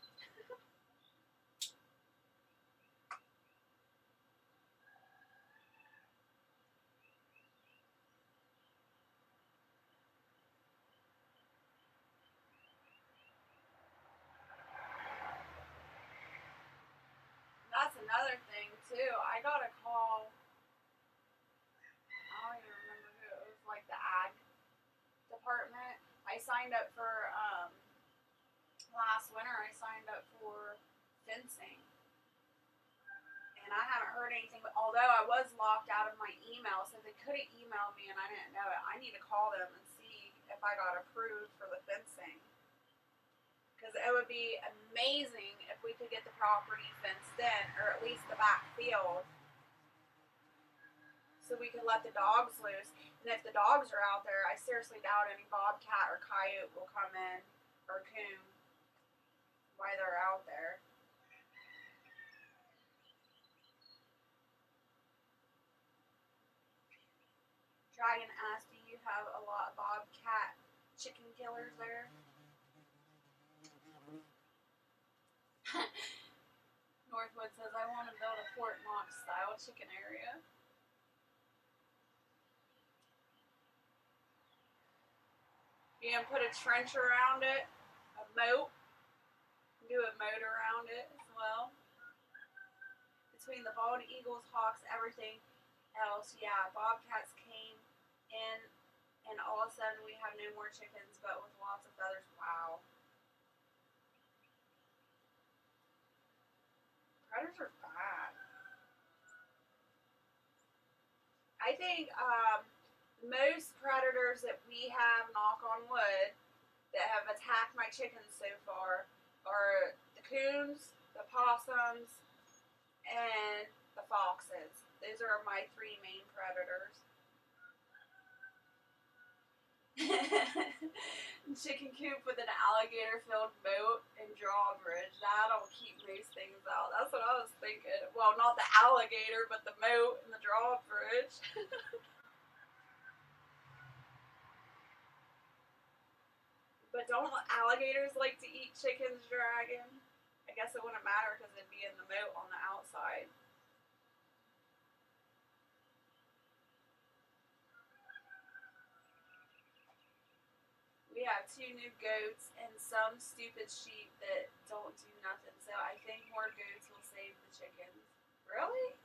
That's another thing too. I got a call. I don't even remember who it was. Like the ag department. I signed up for last winter. I signed up for fencing, and I haven't heard anything. But although I was locked out of my email, so they couldn't email me, and I didn't know it. I need to call them and see if I got approved for the fencing. Because it would be amazing if we could get the property fenced in, or at least the back field, so we could let the dogs loose. And if the dogs are out there, I seriously doubt any bobcat or coyote will come in, or coon, while they're out there. Dragon asked, "Do you have a lot of bobcat chicken killers there?" Northwood says, "I want to build a Fort Knox style chicken area." You can put a trench around it, a moat, do a moat around it as well. Between the bald eagles, hawks, everything else, yeah, bobcats came in, and all of a sudden we have no more chickens, but with lots of feathers. Wow. Predators are bad. I think most predators that we have, knock on wood, that have attacked my chickens so far are the coons, the possums, and the foxes. Those are my 3 main predators. Chicken coop with an alligator-filled moat and drawbridge. That'll keep most things out. That's what I was thinking. Well, not the alligator, but the moat and the drawbridge. But don't alligators like to eat chickens, Dragon? I guess it wouldn't matter because it'd be in the moat on the outside. We have 2 new goats and some stupid sheep that don't do nothing. So I think more goats will save the chickens. Really?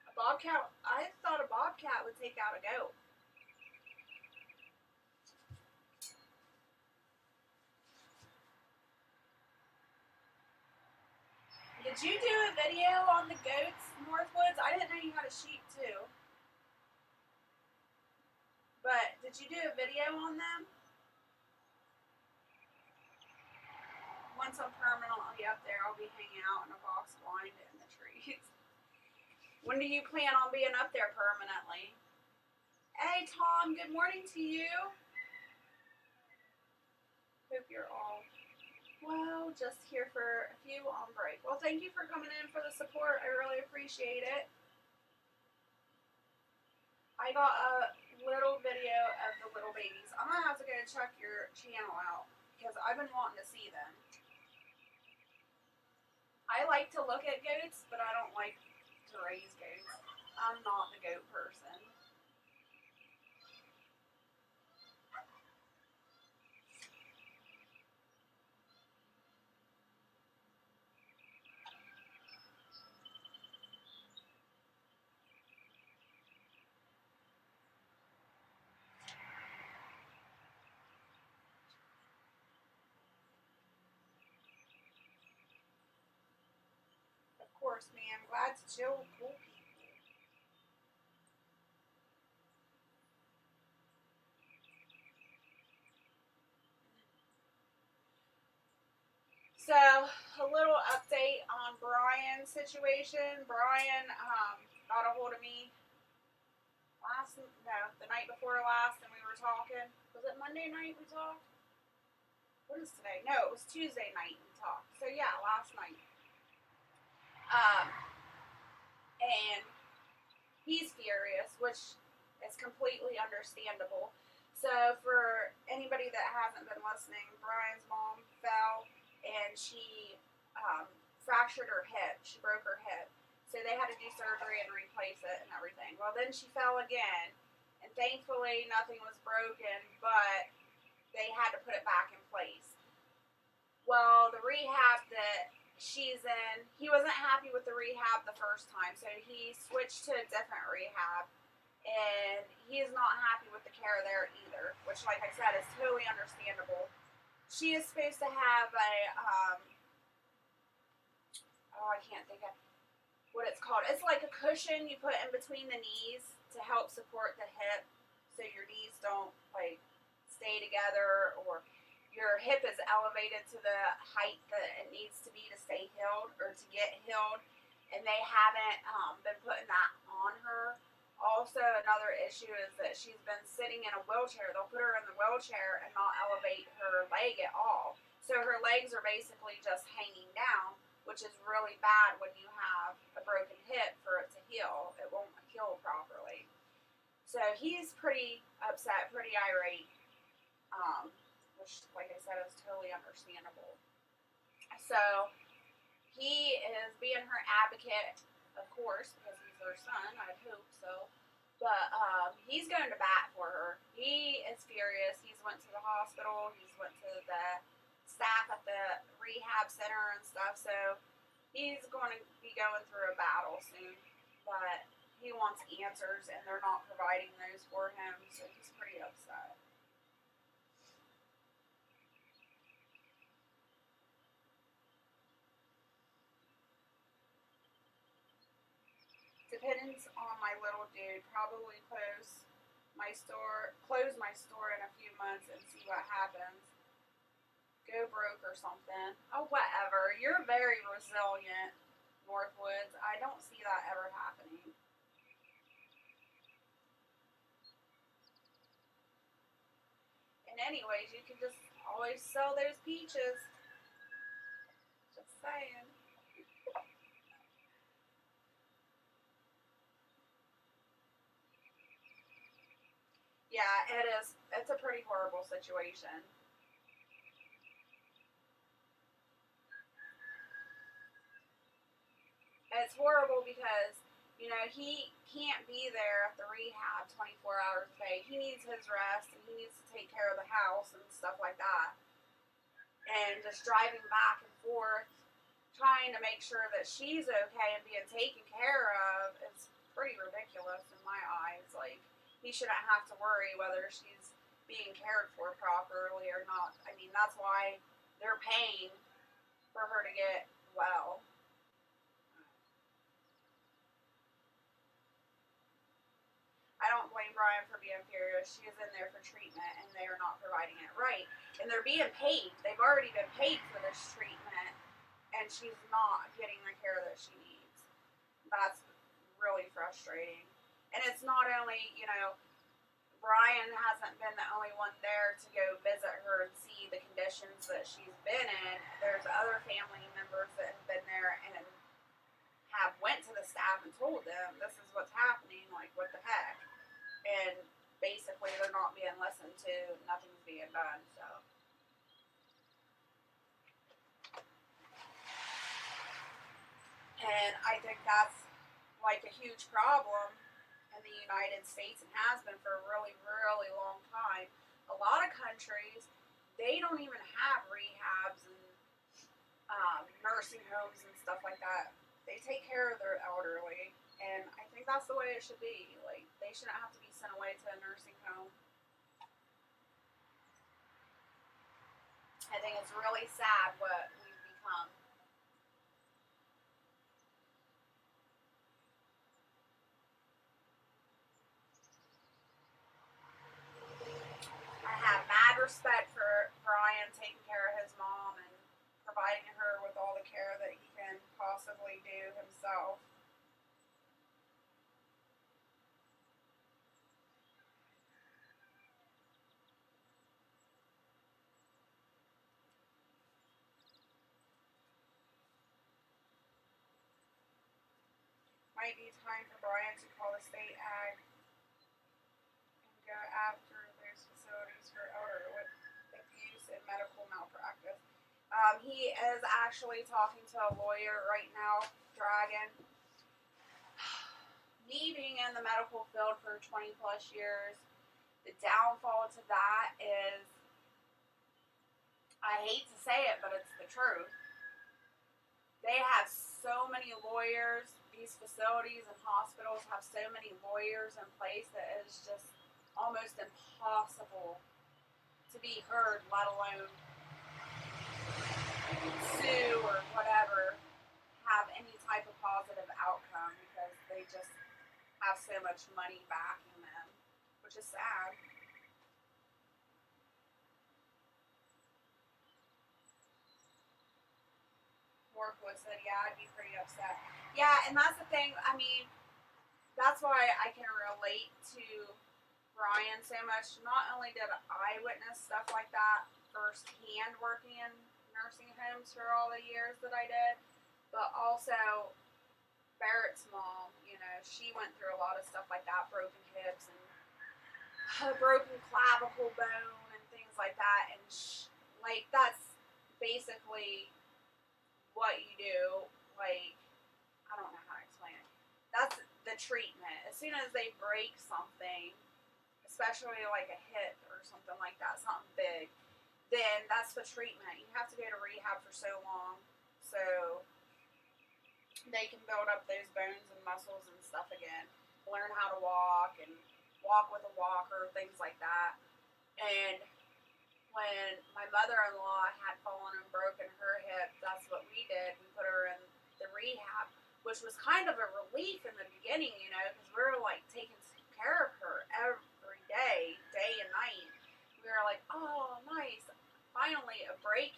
A bobcat? I thought a bobcat would take out a goat. Did you do a video on the goats, Northwoods? I didn't know you had a sheep too. But did you do a video on them? Once I'm permanently up there, I'll be hanging out in a box blind in the trees. When do you plan on being up there permanently? Hey, Tom, good morning to you. Hope you're all well. Just here for a few on break. Well, thank you for coming in for the support. I really appreciate it. I got a little video of the little babies. I'm going to have to go check your channel out because I've been wanting to see them. I like to look at goats, but I don't like to raise goats. I'm not the goat person. Of course, man. Glad to chill with cool people. So, a little update on Brian's situation. Brian got a hold of me the night before last, and we were talking. Was it Monday night we talked? What is today? No, it was Tuesday night we talked. So yeah, last night. And he's furious, which is completely understandable. So for anybody that hasn't been listening, Brian's mom fell and she fractured her hip. She broke her hip. So they had to do surgery and replace it and everything. Well, then she fell again, and thankfully nothing was broken, but they had to put it back in place. Well, the rehab that she's in, he wasn't happy with the rehab the first time, so he switched to a different rehab, and he is not happy with the care there either, which, like I said, is totally understandable. She is supposed to have a, I can't think of what it's called. It's like a cushion you put in between the knees to help support the hip, so your knees don't, like, stay together, or your hip is elevated to the height that it needs to be to stay healed or to get healed, and they haven't been putting that on her. Also, another issue is that she's been sitting in a wheelchair. They'll put her in the wheelchair and not elevate her leg at all. So her legs are basically just hanging down, which is really bad when you have a broken hip for it to heal. It won't heal properly. So he's pretty upset, pretty irate, which, like I said, is totally understandable. So he is being her advocate, of course, because he's her son. I'd hope so. But he's going to bat for her. He is furious. He's went to the hospital. He's went to the staff at the rehab center and stuff. So he's going to be going through a battle soon. But he wants answers, and they're not providing those for him. So he's pretty upset. Depends on my little dude. Probably close my store in a few months and see what happens. Go broke or something. Oh, whatever. You're very resilient, Northwoods. I don't see that ever happening. And anyways, you can just always sell those peaches. Just saying. Yeah, it is. It's a pretty horrible situation. And it's horrible because, he can't be there at the rehab 24 hours a day. He needs his rest, and he needs to take care of the house and stuff like that. And just driving back and forth, trying to make sure that she's okay and being taken care of is pretty ridiculous in my eyes. Like, he shouldn't have to worry whether she's being cared for properly or not. I mean, that's why they're paying for her to get well. I don't blame Brian for being furious. She is in there for treatment, and they are not providing it right. And they're being paid. They've already been paid for this treatment, and she's not getting the care that she needs. That's really frustrating. And it's not only, Brian hasn't been the only one there to go visit her and see the conditions that she's been in. There's other family members that have been there and have went to the staff and told them this is what's happening, like, what the heck. And basically they're not being listened to, nothing's being done, so. And I think that's, like, a huge problem in the United States, and has been for a really, really long time. A lot of countries, they don't even have rehabs and nursing homes and stuff like that. They take care of their elderly, and I think that's the way it should be. Like, they shouldn't have to be sent away to a nursing home. I think it's really sad what we've become. I have mad respect for Brian taking care of his mom and providing her with all the care that he can possibly do himself. Might be time for Brian to call the state ag and go after those facilities. He is actually talking to a lawyer right now, Dragon. Me being in the medical field for 20 plus years, the downfall to that is, I hate to say it, but it's the truth. They have so many lawyers, these facilities and hospitals have so many lawyers in place that it's just almost impossible to be heard, let alone sue or whatever, have any type of positive outcome because they just have so much money backing them, which is sad. Morpho said, yeah, I'd be pretty upset. Yeah, and that's the thing, I mean, that's why I can relate to Brian so much. Not only did I witness stuff like that firsthand working in nursing homes for all the years that I did, but also Barrett's mom, she went through a lot of stuff like that, broken hips and a broken clavicle bone and things like that, and that's basically what you do. Like, I don't know how to explain it. That's the treatment. As soon as they break something, especially like a hip or something like that, something big, then that's the treatment. You have to go to rehab for so long, so they can build up those bones and muscles and stuff again, learn how to walk and walk with a walker, things like that. And when my mother-in-law had fallen and broken her hip, that's what we did. We put her in the rehab, which was kind of a relief in the beginning, because we were like taking care of her every day, day and night. We were like, oh, nice, finally a break,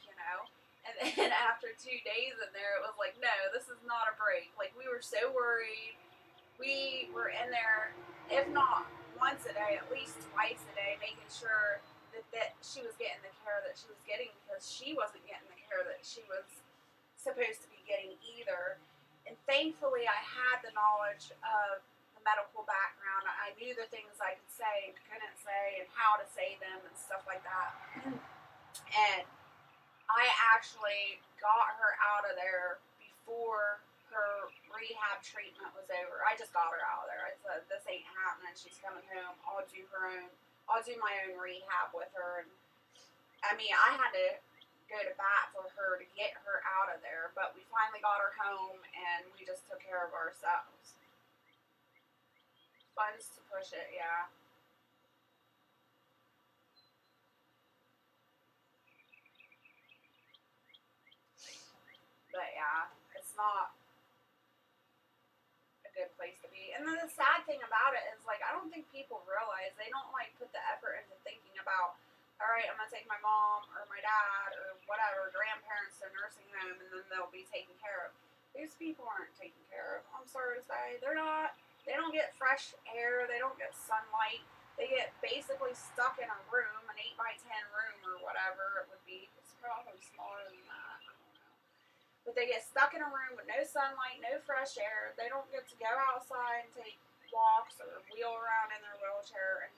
And then after 2 days in there, it was like, no, this is not a break. Like, we were so worried. We were in there, if not once a day, at least twice a day, making sure that she was getting the care that she was getting, because she wasn't getting the care that she was supposed to be getting either. And thankfully, I had the knowledge of the medical background. I knew the things I could say and couldn't say and how to say them and stuff like that. And I actually got her out of there before her rehab treatment was over. I just got her out of there. I said, this ain't happening. She's coming home. I'll do my own rehab with her. And I mean, I had to go to bat for her to get her out of there, but we finally got her home and we just took care of ourselves. Funds to push it, yeah. But yeah, it's not a good place to be. And then the sad thing about it is, like, I don't think people realize, they don't like put the effort into thinking about, all right, I'm gonna take my mom or my dad or whatever, grandparents to a nursing home, and then they'll be taken care of. These people aren't taken care of. I'm sorry to say, they're not. They don't get fresh air. They don't get sunlight. They get basically stuck in a room, an 8x10 room or whatever it would be. It's probably smaller than that. But they get stuck in a room with no sunlight, no fresh air. They don't get to go outside and take walks or wheel around in their wheelchair. And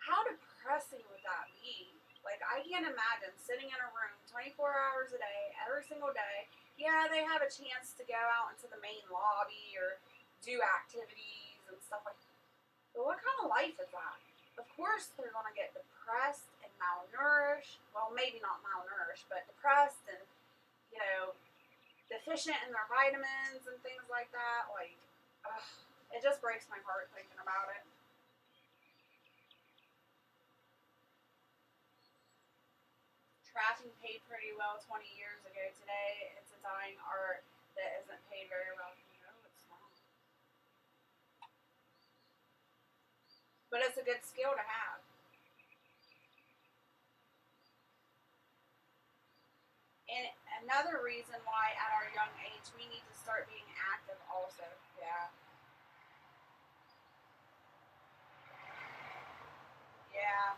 how depressing would that be? Like, I can't imagine sitting in a room 24 hours a day, every single day. Yeah, they have a chance to go out into the main lobby or do activities and stuff like that. But what kind of life is that? Of course they're going to get depressed and malnourished. Well, maybe not malnourished, but depressed and, deficient in their vitamins and things like that. Like, it just breaks my heart thinking about it. Tracking paid pretty well 20 years ago. Today, it's a dying art that isn't paid very well. No, it's not. But it's a good skill to have. And another reason why at our young age we need to start being active also. Yeah. Yeah.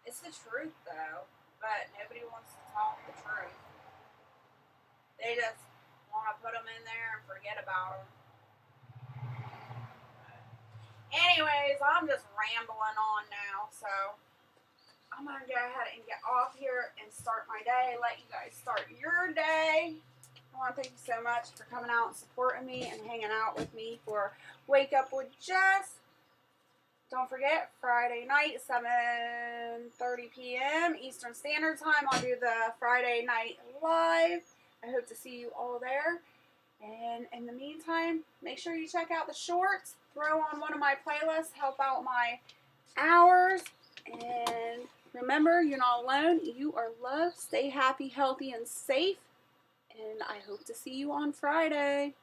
It's the truth though. But nobody wants to talk the truth. They just want to put them in there and forget about them. Anyways, I'm just rambling on now, so I'm going to go ahead and get off here and start my day. Let you guys start your day. I want to thank you so much for coming out and supporting me and hanging out with me for Wake Up with Jess. Don't forget, Friday night, 7:30 p.m. Eastern Standard Time, I'll do the Friday Night Live. I hope to see you all there. And in the meantime, make sure you check out the shorts. Throw on one of my playlists. Help out my hours. And remember, you're not alone. You are loved. Stay happy, healthy, and safe. And I hope to see you on Friday.